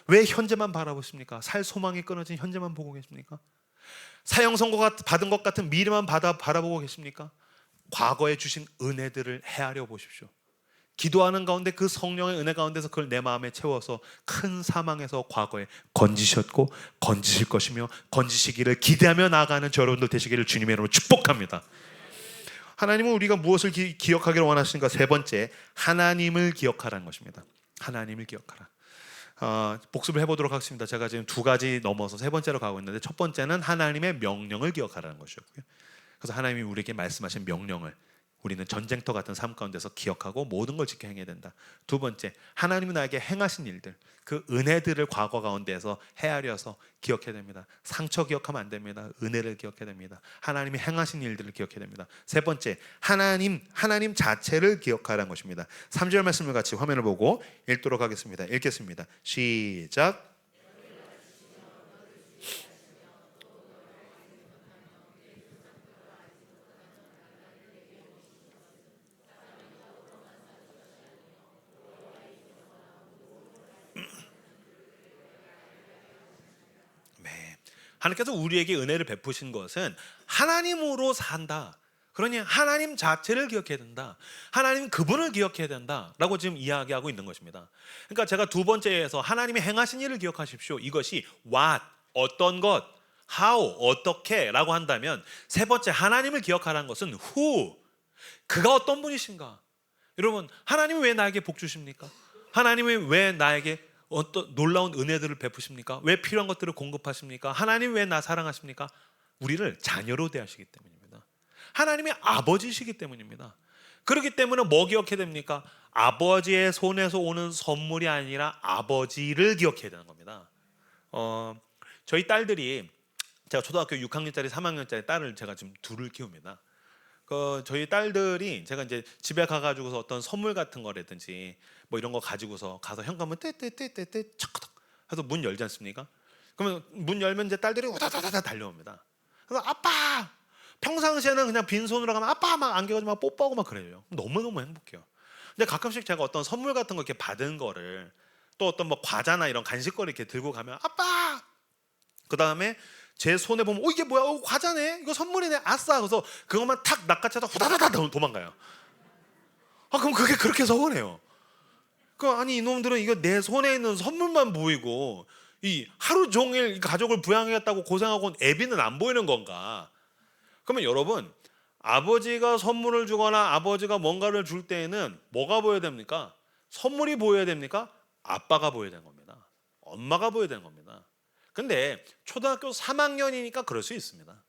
왜 현재만 바라보십니까? 살 소망이 끊어진 현재만 보고 계십니까? 사형 선고가 받은 것 같은 미래만 바라보고 계십니까? 과거에 주신 은혜들을 헤아려 보십시오. 기도하는 가운데 그 성령의 은혜 가운데서 그걸 내 마음에 채워서 큰 사망에서 과거에 건지셨고 건지실 것이며 건지시기를 기대하며 나아가는 저 여러분들 되시기를 주님의 이름으로 축복합니다. 하나님은 우리가 무엇을 기억하기를 원하시는가? 세 번째, 하나님을 기억하라는 것입니다. 하나님을 기억하라. 복습을 해보도록 하겠습니다. 제가 지금 두 가지 넘어서 세 번째로 가고 있는데, 첫 번째는 하나님의 명령을 기억하라는 것이었고요. 그래서 하나님이 우리에게 말씀하신 명령을 우리는 전쟁터 같은 삶 가운데서 기억하고 모든 걸 지켜 행해야 된다. 두 번째, 하나님이 나에게 행하신 일들, 그 은혜들을 과거 가운데에서 헤아려서 기억해야 됩니다. 상처 기억하면 안 됩니다. 은혜를 기억해야 됩니다. 하나님이 행하신 일들을 기억해야 됩니다. 세 번째, 하나님 자체를 기억하라는 것입니다. 3절 말씀을 같이 화면을 보고 읽도록 하겠습니다. 읽겠습니다. 시작. 하나님께서 우리에게 은혜를 베푸신 것은 하나님으로 산다. 그러니 하나님 자체를 기억해야 된다. 하나님 그분을 기억해야 된다라고 지금 이야기하고 있는 것입니다. 그러니까 제가 두 번째에서 하나님이 행하신 일을 기억하십시오. 이것이 what, 어떤 것, how, 어떻게 라고 한다면, 세 번째 하나님을 기억하라는 것은 who, 그가 어떤 분이신가. 여러분, 하나님이 왜 나에게 복 주십니까? 하나님이 왜 나에게 어떤 놀라운 은혜들을 베푸십니까? 왜 필요한 것들을 공급하십니까? 하나님 왜 나 사랑하십니까? 우리를 자녀로 대하시기 때문입니다. 하나님이 아버지시기 때문입니다. 그렇기 때문에 뭐 기억해야 됩니까? 아버지의 손에서 오는 선물이 아니라 아버지를 기억해야 되는 겁니다. 저희 딸들이, 제가 초등학교 6학년짜리 3학년짜리 딸을 제가 지금 둘을 키웁니다. 저희 딸들이 제가 이제 집에 가가지고서 어떤 선물 같은 거라든지 뭐 이런 거 가지고서 가서 현관문 떼떼떼떼떼 척척 해서 문 열지 않습니까? 그러면 문 열면 이제 딸들이 우다다다다 달려옵니다. 그래서 아빠, 평상시에는 그냥 빈손으로 가면 아빠 막 안겨가지고 막 뽀뽀하고 막 그래요. 너무너무 행복해요. 근데 가끔씩 제가 어떤 선물 같은 거 이렇게 받은 거를, 또 어떤 뭐 과자나 이런 간식거리 이렇게 들고 가면 아빠, 그 다음에 제 손에 보면 이게 뭐야? 과자네? 이거 선물이네? 아싸! 그래서 그것만 탁 낚아채서 후다다다 도망가요. 그럼 그게 그렇게 서운해요. 아니 이놈들은 이거 내 손에 있는 선물만 보이고 이 하루 종일 가족을 부양하겠다고 고생하고 온 애비는 안 보이는 건가? 그러면 여러분, 아버지가 선물을 주거나 아버지가 뭔가를 줄 때에는 뭐가 보여야 됩니까? 선물이 보여야 됩니까? 아빠가 보여야 되는 겁니다. 엄마가 보여야 되는 겁니다. 근데 초등학교 3학년이니까 그럴 수 있습니다.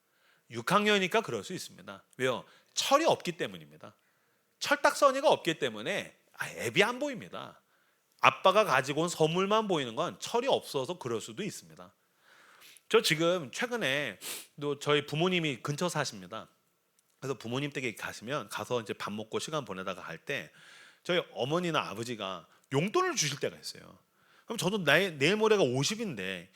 6학년이니까 그럴 수 있습니다. 왜요? 철이 없기 때문입니다. 철딱서니가 없기 때문에 앱이 안 보입니다. 아빠가 가지고 온 선물만 보이는 건 철이 없어서 그럴 수도 있습니다. 저 지금 최근에 또 저희 부모님이 근처 사십니다. 그래서 부모님 댁에 가서 이제 밥 먹고 시간 보내다가 할 때 저희 어머니나 아버지가 용돈을 주실 때가 있어요. 그럼 저도 내일 모레가 50인데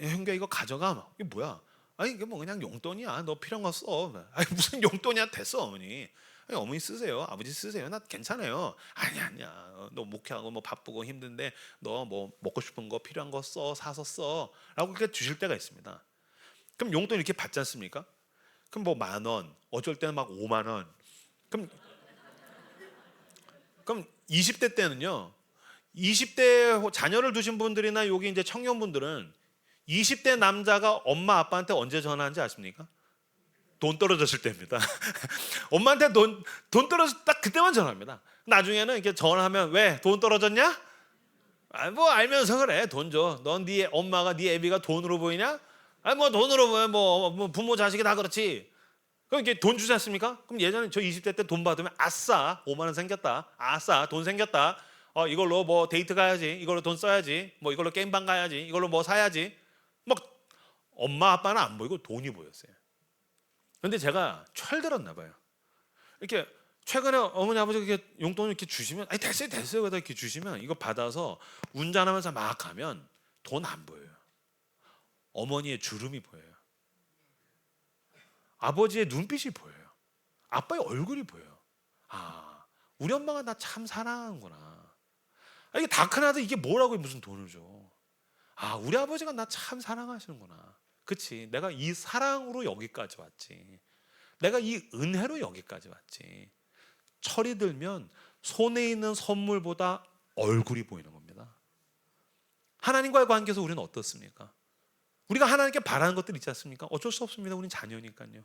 형규야 이거 가져가. 막, 이게 뭐야? 아니 이게 뭐 그냥 용돈이야. 너 필요한 거 써. 아니 무슨 용돈이야? 됐어 어머니. 아니, 어머니 쓰세요. 아버지 쓰세요. 나 괜찮아요. 아니야. 너 목회하고 뭐 바쁘고 힘든데 너 뭐 먹고 싶은 거 필요한 거 써. 사서 써. 라고 그렇게 주실 때가 있습니다. 그럼 용돈 이렇게 받지 않습니까? 그럼 뭐 10,000원, 어쩔 때는 막 50,000원. 그럼 20대 때는요. 20대 자녀를 두신 분들이나 여기 이제 청년분들은 20대 남자가 엄마 아빠한테 언제 전화하는지 아십니까? 돈 떨어졌을 때입니다. 엄마한테 돈 떨어졌 딱 그때만 전화합니다. 나중에는 이렇게 전화하면 왜 돈 떨어졌냐? 아, 뭐 알면서 그래. 돈 줘. 넌 네 엄마가 네 애비가 돈으로 보이냐? 아, 뭐 돈으로 보여. 뭐 부모 자식이 다 그렇지. 그럼 이게 돈 주지 않습니까? 그럼 예전에 저 20대 때 돈 받으면 아싸 5만 원 생겼다. 아싸 돈 생겼다. 이걸로 뭐 데이트 가야지. 이걸로 돈 써야지. 뭐 이걸로 게임방 가야지. 이걸로 뭐 사야지. 막 엄마 아빠는 안 보이고 돈이 보였어요. 근데 제가 철들었나 봐요. 이렇게 최근에 어머니 아버지 이렇게 용돈을 이렇게 주시면 아니 됐어요 그러다 이렇게 주시면 이거 받아서 운전하면서 막 가면 돈 안 보여요. 어머니의 주름이 보여요. 아버지의 눈빛이 보여요. 아빠의 얼굴이 보여요. 아, 우리 엄마가 나 참 사랑하는구나. 이게 다 크나도 이게 뭐라고 무슨 돈을 줘. 아, 우리 아버지가 나 참 사랑하시는구나. 그치, 내가 이 사랑으로 여기까지 왔지. 내가 이 은혜로 여기까지 왔지. 철이 들면 손에 있는 선물보다 얼굴이 보이는 겁니다. 하나님과의 관계에서 우리는 어떻습니까? 우리가 하나님께 바라는 것들 있지 않습니까? 어쩔 수 없습니다. 우린 자녀니까요.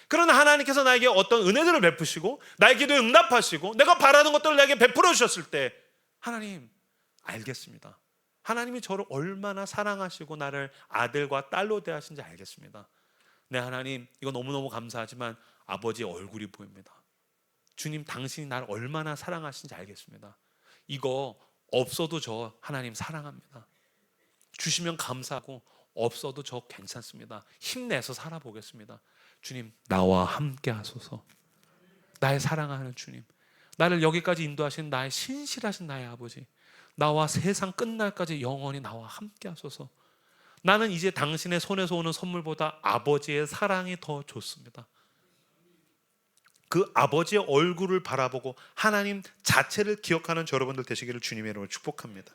그러나 하나님께서 나에게 어떤 은혜들을 베푸시고 나의 기도에 응답하시고 내가 바라는 것들을 나에게 베풀어 주셨을 때 하나님 알겠습니다. 하나님이 저를 얼마나 사랑하시고 나를 아들과 딸로 대하신지 알겠습니다. 네 하나님, 이거 너무너무 감사하지만 아버지의 얼굴이 보입니다. 주님, 당신이 나를 얼마나 사랑하신지 알겠습니다. 이거 없어도 저 하나님 사랑합니다. 주시면 감사하고 없어도 저 괜찮습니다. 힘내서 살아보겠습니다. 주님, 나와 함께 하소서. 나의 사랑하는 주님, 나를 여기까지 인도하신 나의 신실하신 나의 아버지, 나와 세상 끝날까지 영원히 나와 함께 하소서. 나는 이제 당신의 손에서 오는 선물보다 아버지의 사랑이 더 좋습니다. 그 아버지의 얼굴을 바라보고 하나님 자체를 기억하는 여러분들 되시기를 주님의 이름으로 축복합니다.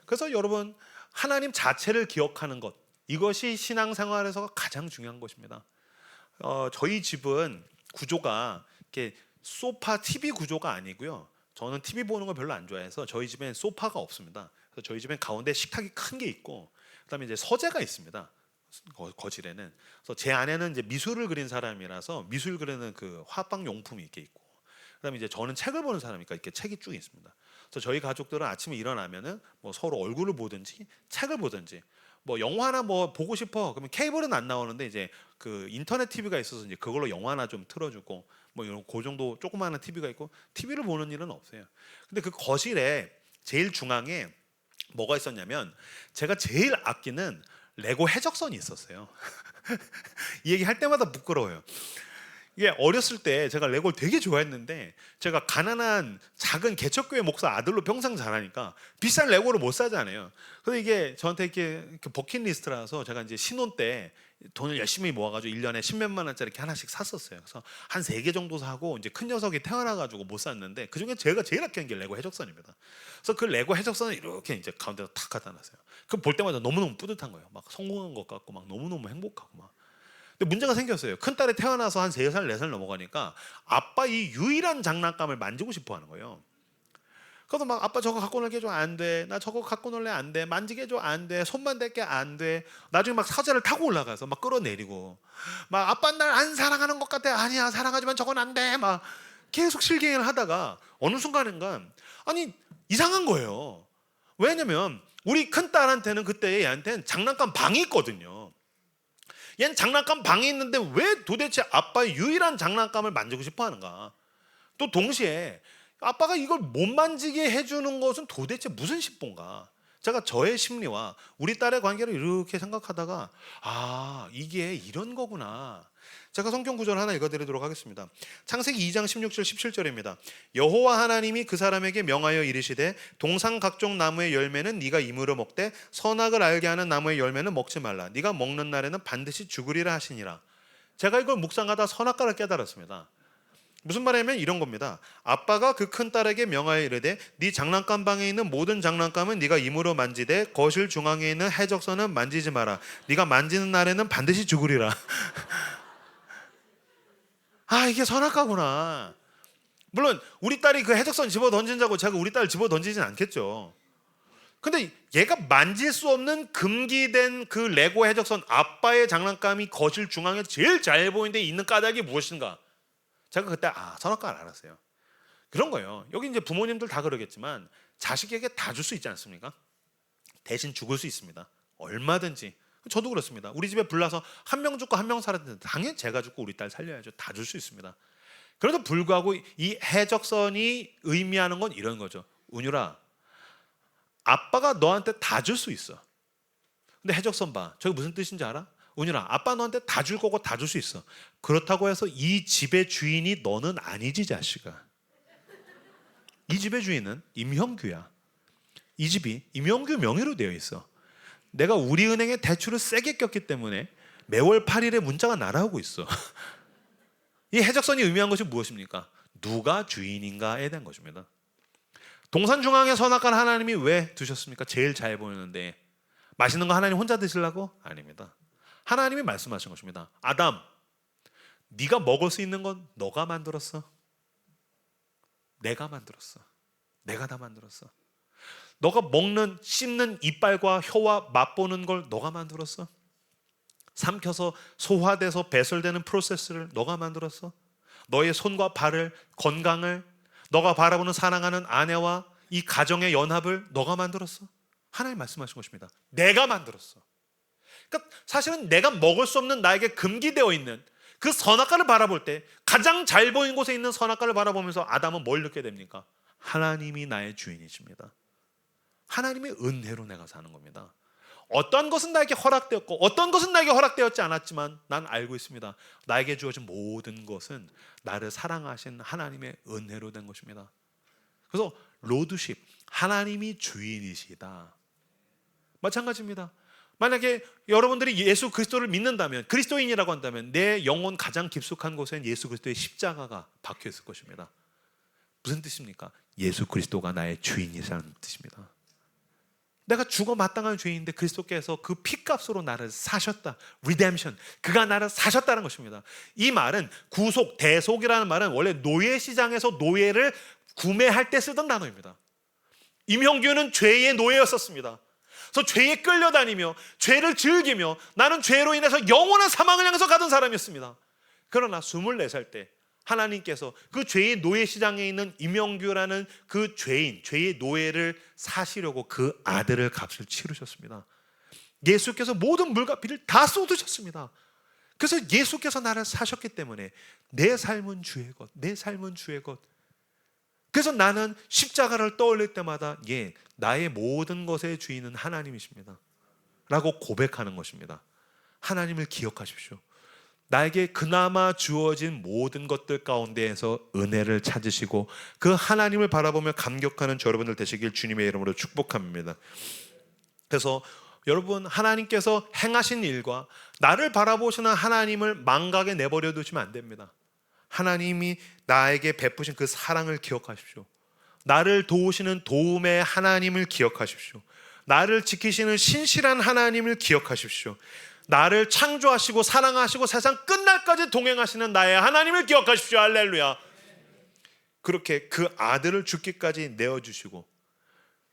그래서 여러분, 하나님 자체를 기억하는 것, 이것이 신앙생활에서 가장 중요한 것입니다. 저희 집은 구조가 이렇게 소파 TV 구조가 아니고요. 저는 TV 보는 걸 별로 안 좋아해서 저희 집엔 소파가 없습니다. 그래서 저희 집엔 가운데 식탁이 큰 게 있고, 그다음에 이제 서재가 있습니다. 거실에는. 그래서 제 아내는 이제 미술을 그린 사람이라서 미술 그리는 그 화방 용품이 이렇게 있고, 그다음에 이제 저는 책을 보는 사람이니까 이렇게 책이 쭉 있습니다. 그래서 저희 가족들은 아침에 일어나면은 뭐 서로 얼굴을 보든지 책을 보든지, 뭐 영화나 뭐 보고 싶어 그러면 케이블은 안 나오는데 이제 그 인터넷 TV가 있어서 이제 그걸로 영화나 좀 틀어주고 뭐 이런 그 정도 조그마한 TV가 있고 TV를 보는 일은 없어요. 근데 그 거실에 제일 중앙에 뭐가 있었냐면 제가 제일 아끼는 레고 해적선이 있었어요. 이 얘기 할 때마다 부끄러워요. 이게 어렸을 때 제가 레고를 되게 좋아했는데 제가 가난한 작은 개척교회 목사 아들로 평생 자라니까 비싼 레고를 못 사잖아요. 그래서 이게 저한테 이렇게 버킷리스트라서 제가 이제 신혼 때 돈을 열심히 모아가지고 1년에 10몇만 원짜리 이렇게 하나씩 샀었어요. 그래서 한 3개 정도 사고 이제 큰 녀석이 태어나가지고 못 샀는데 그 중에 제가 제일 아끼는 게 레고 해적선입니다. 그래서 그 레고 해적선을 이렇게 이제 가운데로 탁 갖다 놨어요. 그 볼 때마다 너무너무 뿌듯한 거예요. 막 성공한 것 같고 막 너무너무 행복하고 막. 근데 문제가 생겼어요. 큰딸이 태어나서 한 3살 4살 넘어가니까 아빠 이 유일한 장난감을 만지고 싶어 하는 거예요. 그래서 막 아빠 저거 갖고 놀게 해줘, 안 돼. 나 저거 갖고 놀래, 안 돼. 만지게 해줘, 안 돼. 손만 댈게, 안 돼. 나중에 막 사제를 타고 올라가서 막 끌어내리고 막 아빠 날 안 사랑하는 것 같아. 아니야, 사랑하지만 저건 안 돼. 막 계속 실갱이를 하다가 어느 순간인가 아니 이상한 거예요. 왜냐면 우리 큰딸한테는 그때 얘한테는 장난감 방이 있거든요. 얘는 장난감 방이 있는데 왜 도대체 아빠의 유일한 장난감을 만지고 싶어 하는가? 또 동시에 아빠가 이걸 못 만지게 해주는 것은 도대체 무슨 십보인가? 제가 저의 심리와 우리 딸의 관계를 이렇게 생각하다가 이게 이런 거구나. 제가 성경 구절 하나 읽어드리도록 하겠습니다. 창세기 2장 16절 17절입니다. 여호와 하나님이 그 사람에게 명하여 이르시되 동산 각종 나무의 열매는 네가 임으로 먹되 선악을 알게 하는 나무의 열매는 먹지 말라. 네가 먹는 날에는 반드시 죽으리라 하시니라. 제가 이걸 묵상하다 선악과를 깨달았습니다. 무슨 말이냐면 이런 겁니다. 아빠가 그 큰 딸에게 명하여 이르되 네 장난감 방에 있는 모든 장난감은 네가 임으로 만지되 거실 중앙에 있는 해적선은 만지지 마라. 네가 만지는 날에는 반드시 죽으리라. 이게 선악과구나. 물론 우리 딸이 그 해적선 집어 던진다고 제가 우리 딸을 집어 던지진 않겠죠. 근데 얘가 만질 수 없는 금기된 그 레고 해적선, 아빠의 장난감이 거실 중앙에 제일 잘 보이는 데 있는 까닭이 무엇인가? 제가 그때 선악과를 알았어요. 그런 거예요. 여기 이제 부모님들 다 그러겠지만 자식에게 다 줄 수 있지 않습니까? 대신 죽을 수 있습니다. 얼마든지. 저도 그렇습니다. 우리 집에 불나서 한 명 죽고 한 명 살았는데 당연히 제가 죽고 우리 딸 살려야죠. 다 줄 수 있습니다. 그래도 불구하고 이 해적선이 의미하는 건 이런 거죠. 운율아, 아빠가 너한테 다 줄 수 있어. 근데 해적선 봐. 저게 무슨 뜻인지 알아? 운율아, 아빠 너한테 다 줄 거고 다 줄 수 있어. 그렇다고 해서 이 집의 주인이 너는 아니지, 자식아. 이 집의 주인은 임형규야. 이 집이 임형규 명의로 되어 있어. 내가 우리 은행에 대출을 세게 꼈기 때문에 매월 8일에 문자가 날아오고 있어. 이 해적선이 의미한 것이 무엇입니까? 누가 주인인가에 대한 것입니다. 동산 중앙에 선악과를 하나님이 왜 두셨습니까? 제일 잘 보이는데 맛있는 거 하나님 혼자 드시려고? 아닙니다. 하나님이 말씀하신 것입니다. 아담, 네가 먹을 수 있는 건 너가 만들었어. 내가 만들었어. 내가 다 만들었어. 너가 먹는 씹는 이빨과 혀와 맛보는 걸 너가 만들었어. 삼켜서 소화돼서 배설되는 프로세스를 너가 만들었어. 너의 손과 발을, 건강을, 너가 바라보는 사랑하는 아내와 이 가정의 연합을 너가 만들었어. 하나님 말씀하신 것입니다. 내가 만들었어. 그러니까 사실은 내가 먹을 수 없는 나에게 금기되어 있는 그 선악과를 바라볼 때 가장 잘 보이는 곳에 있는 선악과를 바라보면서 아담은 뭘 느끼게 됩니까? 하나님이 나의 주인이십니다. 하나님의 은혜로 내가 사는 겁니다. 어떤 것은 나에게 허락되었고 어떤 것은 나에게 허락되었지 않았지만 난 알고 있습니다. 나에게 주어진 모든 것은 나를 사랑하신 하나님의 은혜로 된 것입니다. 그래서 로드십, 하나님이 주인이시다. 마찬가지입니다. 만약에 여러분들이 예수 그리스도를 믿는다면, 그리스도인이라고 한다면 내 영혼 가장 깊숙한 곳엔 예수 그리스도의 십자가가 박혀 있을 것입니다. 무슨 뜻입니까? 예수 그리스도가 나의 주인이라는 뜻입니다. 내가 죽어 마땅한 죄인인데 그리스도께서 그 피값으로 나를 사셨다. 리뎀션. 그가 나를 사셨다는 것입니다. 이 말은 구속, 대속이라는 말은 원래 노예 시장에서 노예를 구매할 때 쓰던 단어입니다. 임형규는 죄의 노예였었습니다. 그래서 죄에 끌려다니며 죄를 즐기며 나는 죄로 인해서 영원한 사망을 향해서 가던 사람이었습니다. 그러나 24살 때 하나님께서 그 죄의 노예 시장에 있는 임영규라는 그 죄인, 죄의 노예를 사시려고 그 아들을 값을 치르셨습니다. 예수께서 모든 물과 피를 다 쏟으셨습니다. 그래서 예수께서 나를 사셨기 때문에 내 삶은 주의 것, 내 삶은 주의 것. 그래서 나는 십자가를 떠올릴 때마다 나의 모든 것의 주인은 하나님이십니다 라고 고백하는 것입니다. 하나님을 기억하십시오. 나에게 그나마 주어진 모든 것들 가운데에서 은혜를 찾으시고 그 하나님을 바라보며 감격하는 저 여러분들 되시길 주님의 이름으로 축복합니다. 그래서 여러분, 하나님께서 행하신 일과 나를 바라보시는 하나님을 망각에 내버려 두시면 안 됩니다. 하나님이 나에게 베푸신 그 사랑을 기억하십시오. 나를 도우시는 도움의 하나님을 기억하십시오. 나를 지키시는 신실한 하나님을 기억하십시오. 나를 창조하시고 사랑하시고 세상 끝날까지 동행하시는 나의 하나님을 기억하십시오. 할렐루야. 그렇게 그 아들을 죽기까지 내어주시고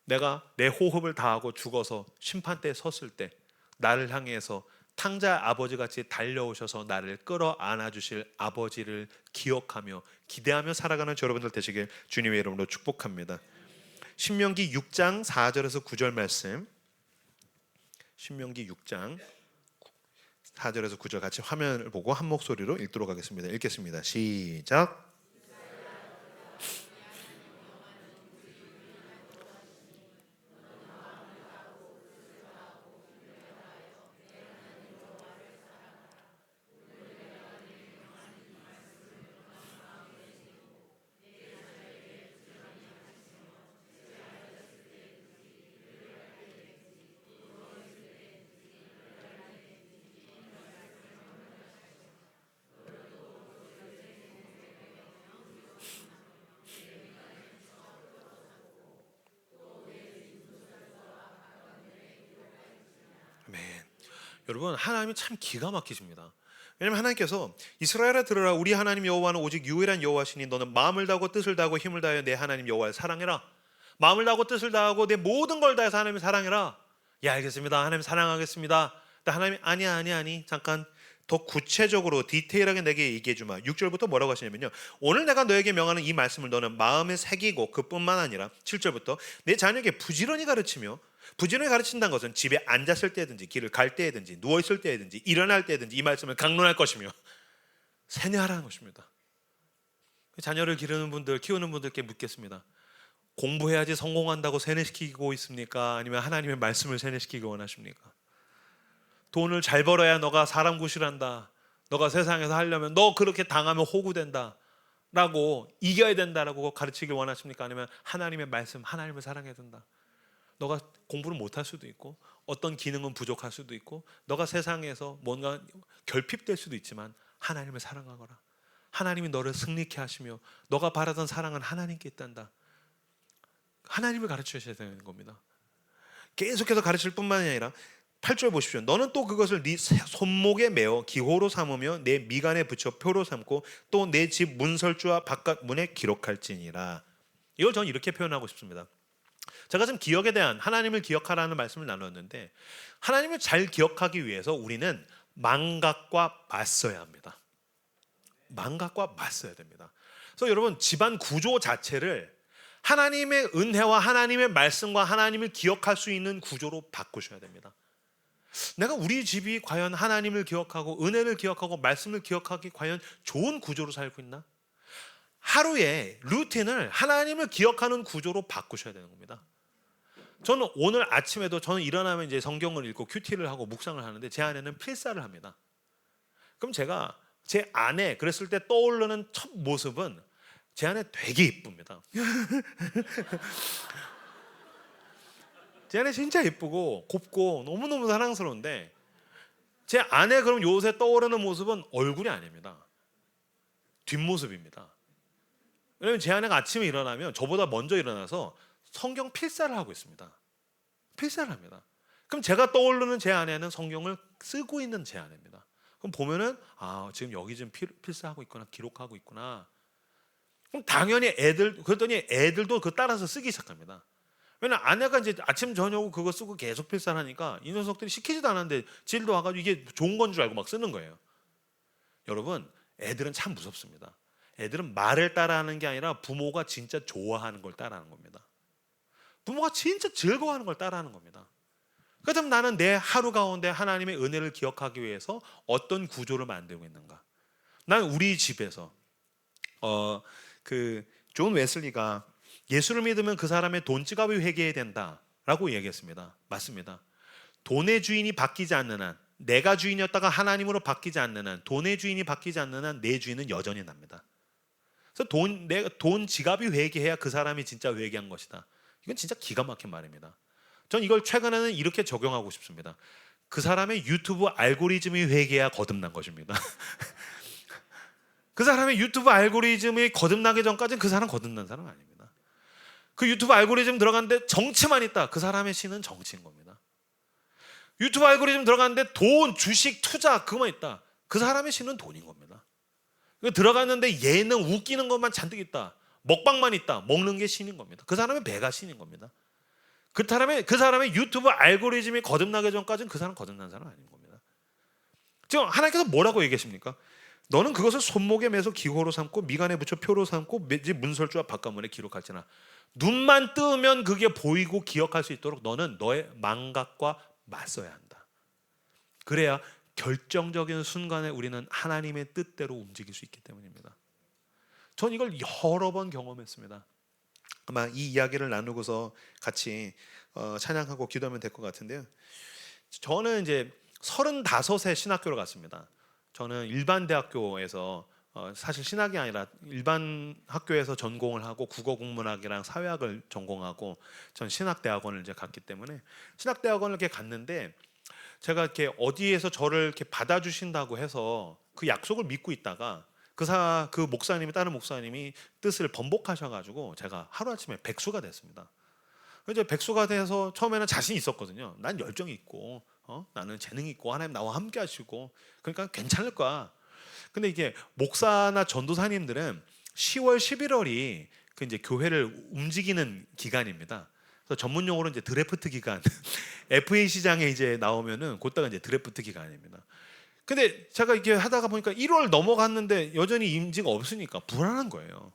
내가 내 호흡을 다하고 죽어서 심판대에 섰을 때 나를 향해서 탕자의 아버지같이 달려오셔서 나를 끌어안아 주실 아버지를 기억하며 기대하며 살아가는 여러분들 되시길 주님의 이름으로 축복합니다. 신명기 6장 4절에서 9절 말씀, 신명기 6장 4절에서 9절 같이 화면을 보고 한 목소리로 읽도록 하겠습니다. 읽겠습니다. 시작. 여러분, 하나님이 참 기가 막히십니다. 왜냐하면 하나님께서 이스라엘아 들으라, 우리 하나님 여호와는 오직 유일한 여호와시니 너는 마음을 다하고 뜻을 다하고 힘을 다하여 내 하나님 여호와를 사랑해라. 마음을 다하고 뜻을 다하고 내 모든 걸 다해서 하나님을 사랑해라. 예, 알겠습니다. 하나님 사랑하겠습니다. 근데 하나님이 아니 잠깐 더 구체적으로 디테일하게 내게 얘기해 주마. 6절부터 뭐라고 하시냐면요, 오늘 내가 너에게 명하는 이 말씀을 너는 마음에 새기고 그뿐만 아니라 7절부터 내 자녀에게 부지런히 가르치며, 부지런히 가르친다는 것은 집에 앉았을 때든지 길을 갈 때든지 누워있을 때든지 일어날 때든지 이 말씀을 강론할 것이며 세뇌하라는 것입니다. 자녀를 기르는 분들, 키우는 분들께 묻겠습니다. 공부해야지 성공한다고 세뇌시키고 있습니까? 아니면 하나님의 말씀을 세뇌시키기 원하십니까? 돈을 잘 벌어야 너가 사람 구실한다, 너가 세상에서 하려면 너 그렇게 당하면 호구된다 라고, 이겨야 된다라고 가르치길 원하십니까? 아니면 하나님의 말씀, 하나님을 사랑해야 된다, 너가 공부를 못할 수도 있고 어떤 기능은 부족할 수도 있고 너가 세상에서 뭔가 결핍될 수도 있지만 하나님을 사랑하거라, 하나님이 너를 승리케 하시며 너가 바라던 사랑은 하나님께 있단다, 하나님을 가르치셔야 되는 겁니다. 계속해서 가르칠 뿐만이 아니라 8절 보십시오. 너는 또 그것을 네 손목에 메어 기호로 삼으며 내 미간에 붙여 표로 삼고 또 내 집 문설주와 바깥 문에 기록할지니라. 이걸 저는 이렇게 표현하고 싶습니다. 제가 지금 기억에 대한, 하나님을 기억하라는 말씀을 나눴는데, 하나님을 잘 기억하기 위해서 우리는 망각과 맞서야 합니다. 망각과 맞서야 됩니다. 그래서 여러분, 집안 구조 자체를 하나님의 은혜와 하나님의 말씀과 하나님을 기억할 수 있는 구조로 바꾸셔야 됩니다. 내가 우리 집이 과연 하나님을 기억하고 은혜를 기억하고 말씀을 기억하기 과연 좋은 구조로 살고 있나? 하루의 루틴을 하나님을 기억하는 구조로 바꾸셔야 되는 겁니다. 저는 오늘 아침에도, 저는 일어나면 이제 성경을 읽고 큐티를 하고 묵상을 하는데 제 아내는 필사를 합니다. 그럼 제가 제 아내 그랬을 때 떠오르는 첫 모습은 제 아내 되게 이쁩니다. 제 아내 진짜 예쁘고 곱고 너무너무 사랑스러운데, 제 아내 그럼 요새 떠오르는 모습은 얼굴이 아닙니다. 뒷모습입니다. 왜냐면 제 아내가 아침에 일어나면 저보다 먼저 일어나서 성경 필사를 하고 있습니다. 필사를 합니다. 그럼 제가 떠오르는 제 아내는 성경을 쓰고 있는 제 아내입니다. 그럼 보면은 지금 여기 지금 필사하고 있구나, 기록하고 있구나. 그럼 당연히 그랬더니 애들도 그 따라서 쓰기 시작합니다. 왜냐면 아내가 이제 아침 저녁 그거 쓰고 계속 필사하니까 이 녀석들이 시키지도 않았는데 질도 와가지고 이게 좋은 건 줄 알고 막 쓰는 거예요. 여러분, 애들은 참 무섭습니다. 애들은 말을 따라하는 게 아니라 부모가 진짜 좋아하는 걸 따라하는 겁니다. 부모가 진짜 즐거워하는 걸 따라하는 겁니다. 그렇다면 나는 내 하루 가운데 하나님의 은혜를 기억하기 위해서 어떤 구조를 만들고 있는가? 난 우리 집에서 존 웨슬리가 예수를 믿으면 그 사람의 돈 지갑이 회개해야 된다라고 얘기했습니다. 맞습니다. 돈의 주인이 바뀌지 않는 한, 내가 주인이었다가 하나님으로 바뀌지 않는 한, 돈의 주인이 바뀌지 않는 한 내 주인은 여전히 납니다. 그래서 내가 돈 지갑이 회개해야 그 사람이 진짜 회개한 것이다. 이건 진짜 기가 막힌 말입니다. 전 이걸 최근에는 이렇게 적용하고 싶습니다. 그 사람의 유튜브 알고리즘이 회개해야 거듭난 것입니다. 그 사람의 유튜브 알고리즘이 거듭나기 전까지는 그 사람 거듭난 사람 아닙니다. 그 유튜브 알고리즘 들어갔는데 정치만 있다, 그 사람의 신은 정치인 겁니다. 유튜브 알고리즘 들어갔는데 돈, 주식, 투자 그거만 있다, 그 사람의 신은 돈인 겁니다. 들어갔는데 예능, 웃기는 것만 잔뜩 있다, 먹방만 있다, 먹는 게 신인 겁니다. 그 사람의 배가 신인 겁니다. 그 사람의 유튜브 알고리즘이 거듭나기 전까지는 그 사람 거듭난 사람 아닌 겁니다. 지금 하나님께서 뭐라고 얘기하십니까? 너는 그것을 손목에 매서 기호로 삼고 미간에 붙여 표로 삼고 문설주와 바깥문에 기록할지나. 눈만 뜨면 그게 보이고 기억할 수 있도록 너는 너의 망각과 맞서야 한다. 그래야 결정적인 순간에 우리는 하나님의 뜻대로 움직일 수 있기 때문입니다. 전 이걸 여러 번 경험했습니다. 아마 이 이야기를 나누고서 같이 찬양하고 기도하면 될 것 같은데요. 저는 이제 35세 신학교를 갔습니다. 저는 일반 대학교에서 사실 신학이 아니라 일반 학교에서 전공을 하고 국어국문학이랑 사회학을 전공하고 전 신학대학원을 이제 갔기 때문에 신학대학원을 이렇게 갔는데, 제가 이렇게 어디에서 저를 이렇게 받아주신다고 해서 그 약속을 믿고 있다가 그 목사님이, 다른 목사님이 뜻을 번복하셔가지고 제가 하루아침에 백수가 됐습니다. 이제 백수가 돼서 처음에는 자신이 있었거든요. 난 열정이 있고 나는 재능 있고 하나님 나와 함께 하시고 그러니까 괜찮을 거야. 근데 이게 목사나 전도사님들은 10월, 11월이 그 이제 교회를 움직이는 기간입니다. 그래서 전문 용어로 이제 드래프트 기간, FA 시장에 이제 나오면은 그때가 이제 드래프트 기간입니다. 근데 제가 이렇게 하다가 보니까 1월 넘어갔는데 여전히 임지가 없으니까 불안한 거예요.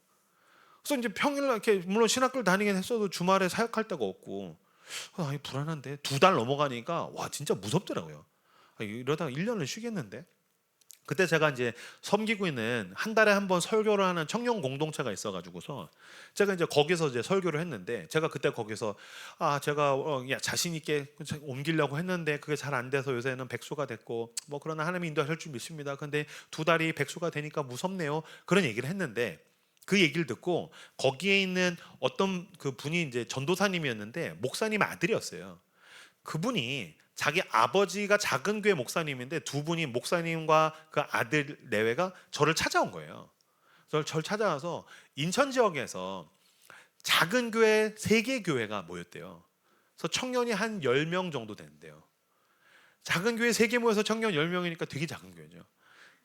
그래서 이제 평일날 이렇게 물론 신학교를 다니긴 했어도 주말에 사역할 데가 없고 불안한데 2달 넘어가니까 와 진짜 무섭더라고요. 이러다가 1년을 쉬겠는데. 그때 제가 이제 섬기고 있는 한 달에 한 번 설교를 하는 청년 공동체가 있어가지고서 제가 이제 거기서 이제 설교를 했는데 제가 그때 거기서 제가 자신 있게 옮기려고 했는데 그게 잘 안 돼서 요새는 백수가 됐고 뭐 그러나 하나님 인도하실 줄 믿습니다. 근데 2달이 백수가 되니까 무섭네요. 그런 얘기를 했는데 그 얘기를 듣고 거기에 있는 어떤 그 분이 이제 전도사님이었는데 목사님 아들이었어요. 그분이 자기 아버지가 작은 교회 목사님인데 두 분이 목사님과 그 아들 내외가 저를 찾아온 거예요. 저를 찾아와서 인천 지역에서 작은 교회 3개 교회가 모였대요. 그래서 청년이 한 10명 정도 되는데요. 작은 교회 3개 모여서 청년 10명이니까 되게 작은 교회죠.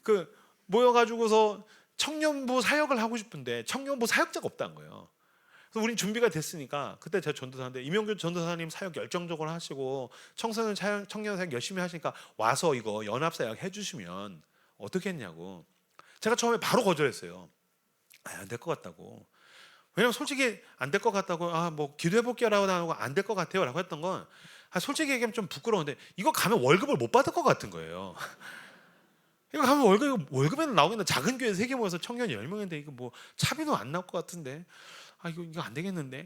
그 모여가지고서 청년부 사역을 하고 싶은데 청년부 사역자가 없다는 거예요. 그래서 우린 준비가 됐으니까 그때 제가 전도사인데 이명규 전도사님 사역 열정적으로 하시고 청소년 청년 사역 열심히 하시니까 와서 이거 연합 사역 해주시면 어떻게 했냐고. 제가 처음에 바로 거절했어요. 안 될 것 같다고. 왜냐면 솔직히 안 될 것 같다고 뭐 기도해 볼게요라고 나오고 안 될 것 같아요라고 했던 건 솔직히 얘기하면 좀 부끄러운데 이거 가면 월급을 못 받을 것 같은 거예요. 이거 가면 월급에는 나오겠나. 작은 교회 3개 모여서 청년 10명인데 이거 뭐 차비도 안 나올 것 같은데 이거 안 되겠는데.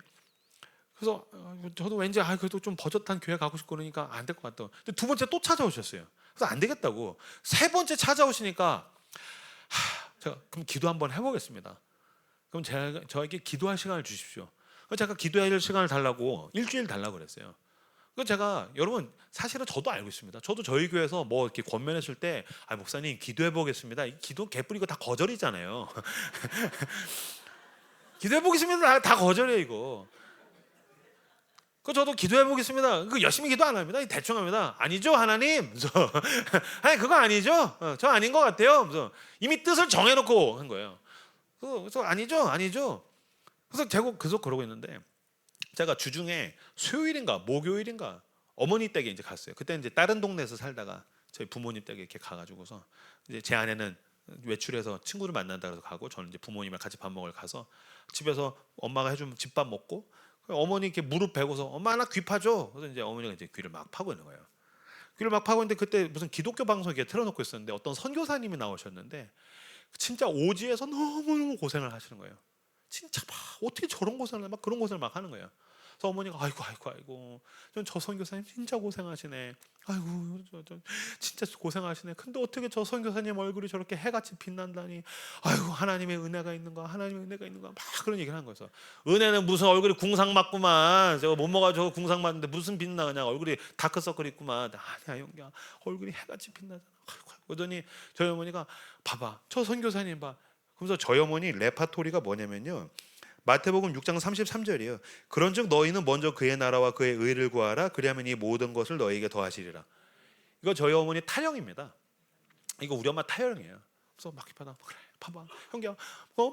그래서 저도 왠지 그래도 좀 버젓한 교회 가고 싶고 그러니까 안 될 것 같다. 근데 2번째 또 찾아오셨어요. 그래서 안 되겠다고. 3번째 찾아오시니까 제가 그럼 기도 한번 해보겠습니다. 그럼 저에게 기도할 시간을 주십시오. 제가 기도할 시간을 달라고 일주일 달라고 그랬어요. 그 제가 여러분 사실은 저도 알고 있습니다. 저도 저희 교회에서 뭐 이렇게 권면했을 때 목사님 기도해 보겠습니다. 기도 개뿔이고 다 거절이잖아요. 기도해 보겠습니다. 다 거절이에요 이거. 저도 기도해 보겠습니다. 열심히 기도 안 합니다. 대충 합니다. 아니죠 하나님. 아니 그거 아니죠. 저 아닌 것 같아요. 그래서 이미 뜻을 정해놓고 한 거예요. 그래서 아니죠. 그래서 계속 그러고 있는데 제가 주중에 수요일인가 목요일인가 어머니 댁에 이제 갔어요. 그때 이제 다른 동네에서 살다가 저희 부모님 댁에 이렇게 가가지고서 이제 제 아내는 외출해서 친구를 만난다 그래서 가고 저는 이제 부모님이랑 같이 밥 먹으러 가서 집에서 엄마가 해준 집밥 먹고 어머니 이렇게 무릎 베고서 엄마 나 귀 파줘. 그래서 이제 어머니가 이제 귀를 막 파고 있는 거예요. 귀를 막 파고 있는데 그때 무슨 기독교 방송 이렇게 틀어놓고 있었는데 어떤 선교사님이 나오셨는데 진짜 오지에서 너무너무 고생을 하시는 거예요. 진짜 막 어떻게 저런 고생을 막 그런 고생을 막 하는 거예요. 그래서 어머니가 아이고 저 선교사님 진짜 고생하시네. 아이고 저 진짜 고생하시네. 근데 어떻게 저 선교사님 얼굴이 저렇게 해같이 빛난다니. 아이고 하나님의 은혜가 있는가 막 그런 얘기를 하는 거예요. 은혜는 무슨 얼굴이 궁상 맞구만. 제가 못 먹어 저거 궁상 맞는데 무슨 빛나 그냥 얼굴이 다크서클 있구만. 아니야 영기야 얼굴이 해같이 빛나잖아. 그러더니 저희 어머니가 봐봐 저 선교사님 봐. 그래서 저희 어머니 레파토리가 뭐냐면요. 마태복음 6장 33절이에요. 그런즉 너희는 먼저 그의 나라와 그의 의를 구하라. 그리하면 이 모든 것을 너희에게 더하시리라. 이거 저희 어머니 타령입니다. 이거 우리 엄마 타령이에요. 그래서 막 그래 봐봐 형기야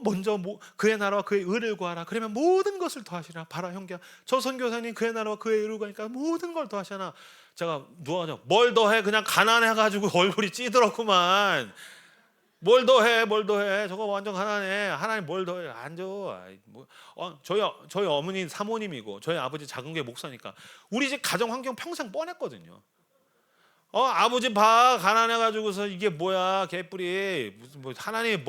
먼저 그의 나라와 그의 의를 구하라. 그러면 모든 것을 더하시라. 봐라 형기야 저 선교사님 그의 나라와 그의 의를 구하니까 모든 걸 더하시나. 제가 누워가지고 뭘 더해 그냥 가난해가지고 얼굴이 찌들었구만. 뭘 더해 저거 완전 가난해. 하나님 뭘 더해. 앉아. 저희 어머니 사모님이고 저희 아버지 작은 교회 목사니까 우리 집 가정 환경 평생 뻔했거든요. 아버지 봐 가난해가지고서 이게 뭐야 개뿔이 무슨 뭐 하나님이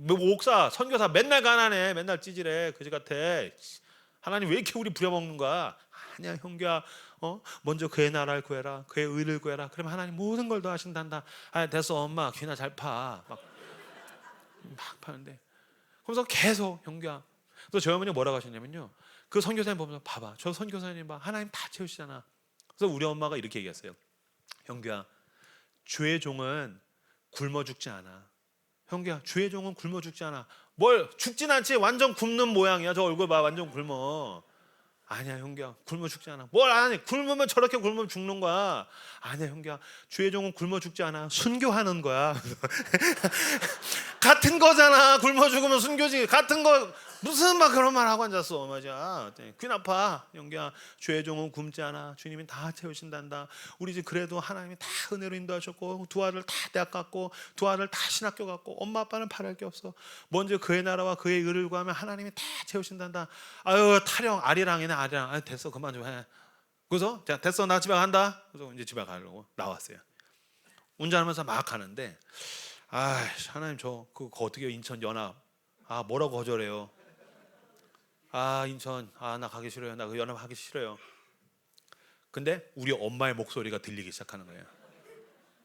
목사 선교사 맨날 가난해 맨날 찌질해 그지 같아. 하나님 왜 이렇게 우리 부려먹는 거야. 아니야 형규야 먼저 그의 나라를 구해라. 그의 의를 구해라. 그러면 하나님 모든 걸 더 하신단다. 됐어 엄마 귀나 잘 파. 막 파는데 그러면서 계속 형규야. 그래서 저희 어머니가 뭐라고 하셨냐면요. 그 선교사님 보면서 봐봐 저 선교사님 봐 하나님 다 채우시잖아. 그래서 우리 엄마가 이렇게 얘기했어요. 형규야 주의 종은 굶어 죽지 않아. 형규야 주의 종은 굶어 죽지 않아. 뭘 죽진 않지 완전 굶는 모양이야. 저 얼굴 봐 완전 굶어. 아니야 형규야, 굶어 죽지 않아. 뭘 아니, 굶으면 저렇게 굶으면 죽는 거야. 아니야 형규야, 주의 종은 굶어 죽지 않아. 순교하는 거야. 같은 거잖아. 굶어 죽으면 순교지. 같은 거 무슨 막 그런 말 하고 앉았어. 맞아. 귀 아파. 형규야, 주의 종은 굶지 않아. 주님이 다 채우신단다. 우리 집 그래도 하나님이 다 은혜로 인도하셨고, 두 아들 다 대학 갔고, 두 아들 다 신학교 갔고, 엄마 아빠는 바랄 게 없어. 먼저 그의 나라와 그의 의를 구하면 하나님이 다 채우신단다. 아유 타령, 아리랑이네 아리랑. 아 됐어 그만 좀 해. 그래서 자 됐어 나 집에 간다. 그래서 이제 집에 가려고 나왔어요. 운전하면서 막 가는데 아 하나님 저 그거 어떻게 인천 연합 아 뭐라고 거절해요. 아 인천 아 나 가기 싫어요. 나 그 연합 하기 싫어요. 근데 우리 엄마의 목소리가 들리기 시작하는 거예요.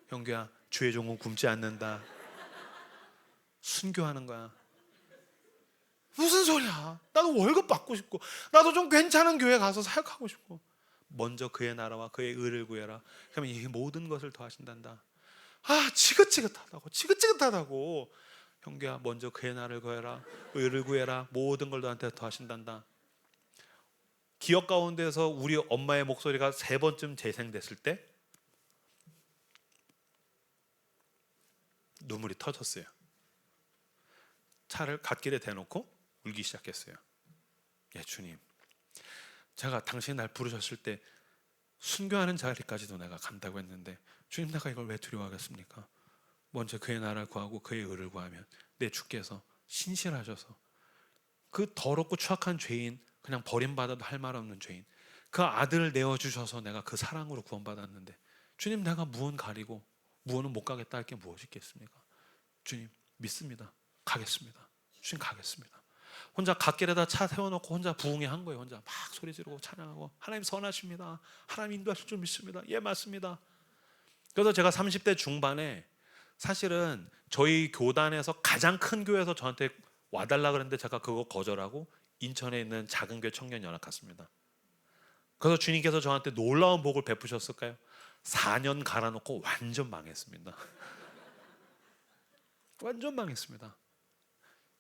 형규야, 주의 종은 굶지 않는다. 순교하는 거야. 무슨 소리야? 나도 월급 받고 싶고, 나도 좀 괜찮은 교회 가서 사역하고 싶고. 먼저 그의 나라와 그의 의를 구해라. 그러면 이 모든 것을 더하신단다. 아 지긋지긋하다고. 형규야, 먼저 그의 나라를 구해라, 의를 구해라, 모든 걸 너한테 더하신단다. 기억 가운데서 우리 엄마의 목소리가 3번쯤 재생됐을 때 눈물이 터졌어요. 차를 갓길에 대놓고 울기 시작했어요. 예, 주님, 제가 당신이 날 부르셨을 때 순교하는 자리까지도 내가 간다고 했는데 주님, 내가 이걸 왜 두려워하겠습니까? 먼저 그의 나라를 구하고 그의 의를 구하면 내 주께서 신실하셔서 그 더럽고 추악한 죄인, 그냥 버림받아도 할 말 없는 죄인, 그 아들을 내어주셔서 내가 그 사랑으로 구원받았는데 주님, 내가 무언 가리고 무언은 못 가겠다 할 게 무엇이 있겠습니까? 주님 믿습니다. 가겠습니다. 주님 가겠습니다. 혼자 갓길에다 차 세워놓고 혼자 부흥회 한 거예요. 혼자 막 소리 지르고 찬양하고, 하나님 선하십니다. 하나님 인도하실 줄 믿습니다. 예 맞습니다. 그래서 제가 30대 중반에 사실은 저희 교단에서 가장 큰 교회에서 저한테 와달라 그랬는데 제가 그거 거절하고 인천에 있는 작은 교회 청년연합 갔습니다. 그래서 주님께서 저한테 놀라운 복을 베푸셨을까요? 4년 갈아놓고 완전 망했습니다. 완전 망했습니다.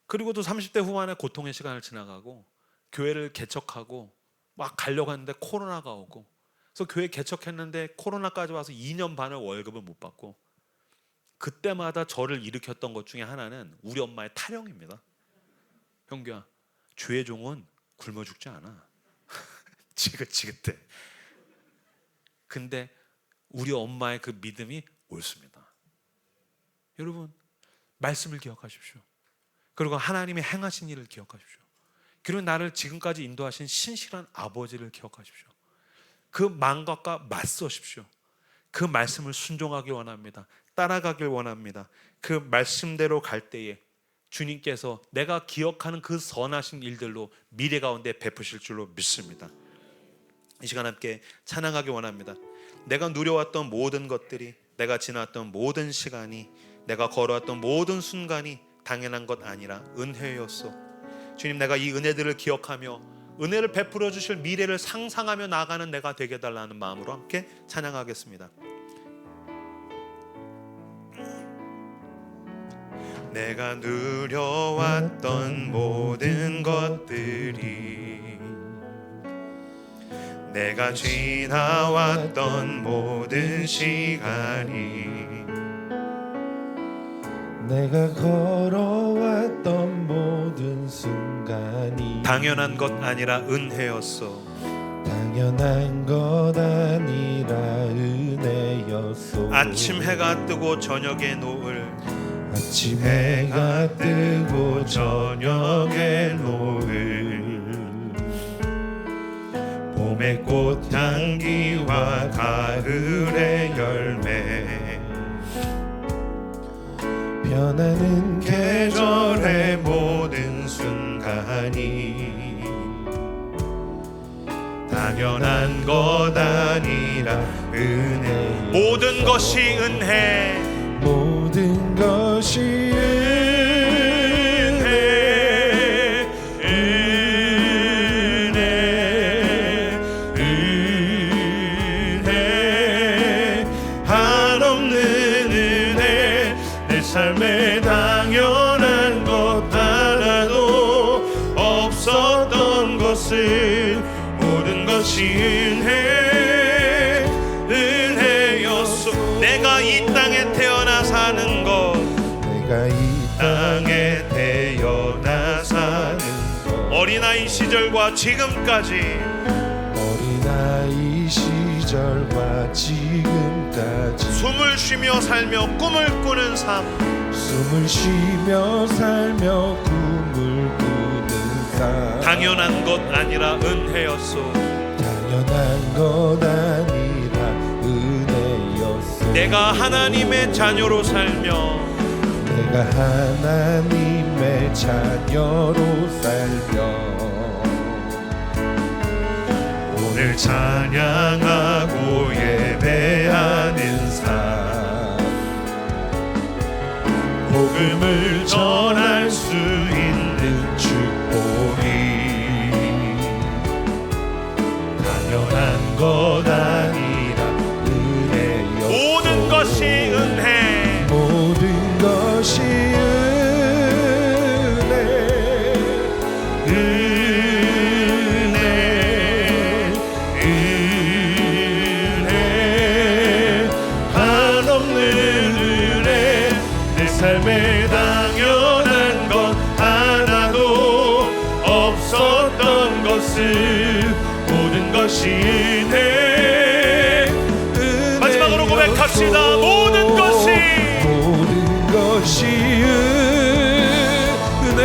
그리고도 30대 후반에 고통의 시간을 지나가고 교회를 개척하고 막 가려고 했는데 코로나가 오고, 그래서 교회 개척했는데 코로나까지 와서 2년 반을 월급을 못 받고, 그때마다 저를 일으켰던 것 중에 하나는 우리 엄마의 타령입니다. 형규야, 주의 종은 굶어 죽지 않아. 지긋지긋해. 근데 우리 엄마의 그 믿음이 옳습니다. 여러분, 말씀을 기억하십시오. 그리고 하나님이 행하신 일을 기억하십시오. 그리고 나를 지금까지 인도하신 신실한 아버지를 기억하십시오. 그 망각과 맞서십시오. 그 말씀을 순종하길 원합니다. 따라가길 원합니다. 그 말씀대로 갈 때에 주님께서 내가 기억하는 그 선하신 일들로 미래 가운데 베푸실 줄로 믿습니다. 이 시간 함께 찬양하기 원합니다. 내가 누려왔던 모든 것들이, 내가 지났던 모든 시간이, 내가 걸어왔던 모든 순간이 당연한 것 아니라 은혜였소. 주님, 내가 이 은혜들을 기억하며 은혜를 베풀어 주실 미래를 상상하며 나아가는 내가 되게 해달라는 마음으로 함께 찬양하겠습니다. 내가 누려왔던 모든 것들이, 내가 지나왔던 모든 시간이, 내가 걸어왔던 모든 순간이 당연한 것 아니라 은혜였소. 당연한 것 아니라 은혜였소. 아침 해가 뜨고 저녁에 노을, 아침 해가 뜨고 저녁에 노을, 봄의 꽃향기와 가을의 열매, 변하는 계절의 모든 순간이 당연한 것 아니라 은혜. 모든 것이 은혜, 모든 것이 은혜, 은혜, 은혜, 한없는 은혜. 내 삶에 당연한 것 하나도 없었던 것을 것이 은혜였소. 내가 이 땅에 태어나 사는 것, 내가 이 땅에 태어나 사는 것, 어린아이 시절과 지금까지, 어린아이 시절과 지금까지 숨을 쉬며 살며 꿈을 꾸는 삶, 숨을 쉬며 살며 꿈을 꾸는 삶 당연한 것 아니라 은혜였소. 당연한 것 아니라 은혜였소. 내가 하나님의 자녀로 살며, 내가 하나님의 자녀로 살며 오늘 찬양하고 예배하는 삶, 복음을 전할 수 있는 축복이 당연한 것 아니라 은혜였소. 모든 것이 은혜, 모든 것이 삶에 당연한 것 하나도 없었던 것을 모든 것이 은혜. 마지막으로 고백합시다. 모든 것이 은혜,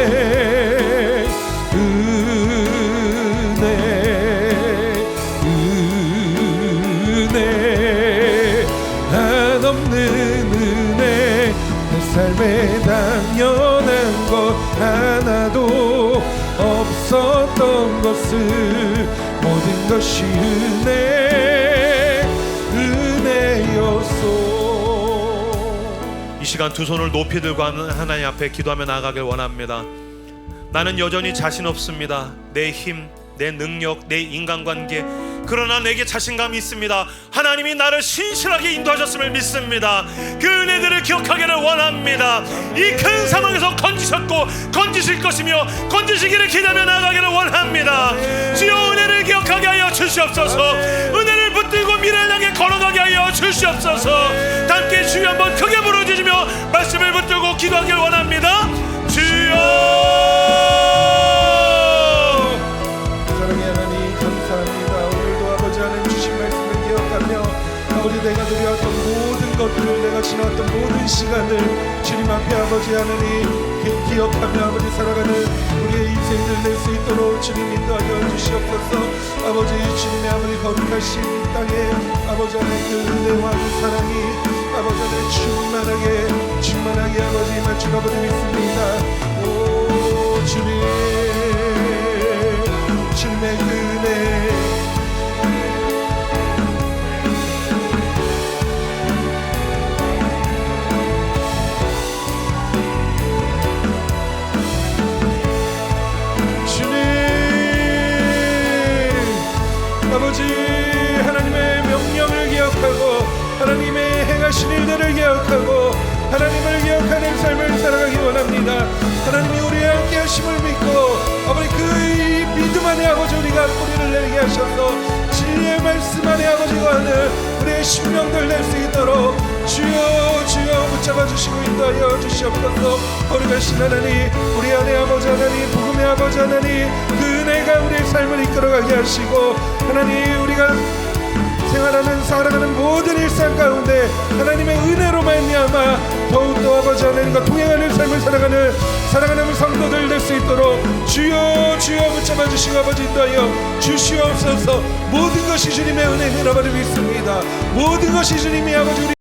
은혜, 한없는 은혜. 내 삶에 당연한 것 하나도 없었던 것을 모든 것이 은혜였소. 이 시간 두 손을 높이 들고 하나님 앞에 기도하며 나아가길 원합니다. 나는 여전히 자신 없습니다. 내 힘, 내 능력, 내 인간관계, 그러나 내게 자신감이 있습니다. 하나님이 나를 신실하게 인도하셨음을 믿습니다. 그 은혜들을 기억하기를 원합니다. 이 큰 상황에서 건지셨고 건지실 것이며 건지시기를 기다려 나가기를 원합니다. 주여 은혜를 기억하게 하여 주시옵소서. 은혜를 붙들고 미래를 향해 걸어가게 하여 주시옵소서. 함께 주여 한번 크게 부르짖으며 말씀을 붙들고 기도하길 원합니다. 주여. 아버지, 내가 누려왔던 모든 것들을, 내가 지나왔던 모든 시간을 주님 앞에 아버지 하나님 기억하며 아버지 살아가는 우리의 인생들 낼 수 있도록 주님 인도하여 주시옵소서. 아버지 주님의 아버지 거룩하신 이 땅에 아버지 하나님 그 은혜와 그 사랑이 아버지 하나님 충만하게 아버지 임할 아버지 믿습니다. 오 주님의 그 은혜 아버지 하나님의 명령을 기억하고 하나님의 행하신 일들을 기억하고 하나님을 기억하는 삶을 살아가기 원합니다. 하나님이 우리와 함께 하심을 믿고 아버지 그 믿음 안에 아버지 우리가 뿌리를 내리게 하셔서 진리의 말씀 안에 아버지가 하는 우리의 심령들 낼 수 있도록 주여 붙잡아 주시고 인도하여 주시옵소서. 거룩하신 하나님, 우리 안에 아버지 하나님, 복음의 아버지 하나님, 그 은혜가 우리의 삶을 이끌어가게 하시고 하나님 우리가 생활하는 살아가는 모든 일상 가운데 하나님의 은혜로 말미암아 더욱더 아버지 하나님과 동행하는 삶을 살아가는 성도들 될 수 있도록 주여 붙잡아 주시고 아버지 인도하여 주시옵소서. 모든 것이 주님의 은혜인 아버지 믿습니다. 모든 것이 주님이 아버지 우리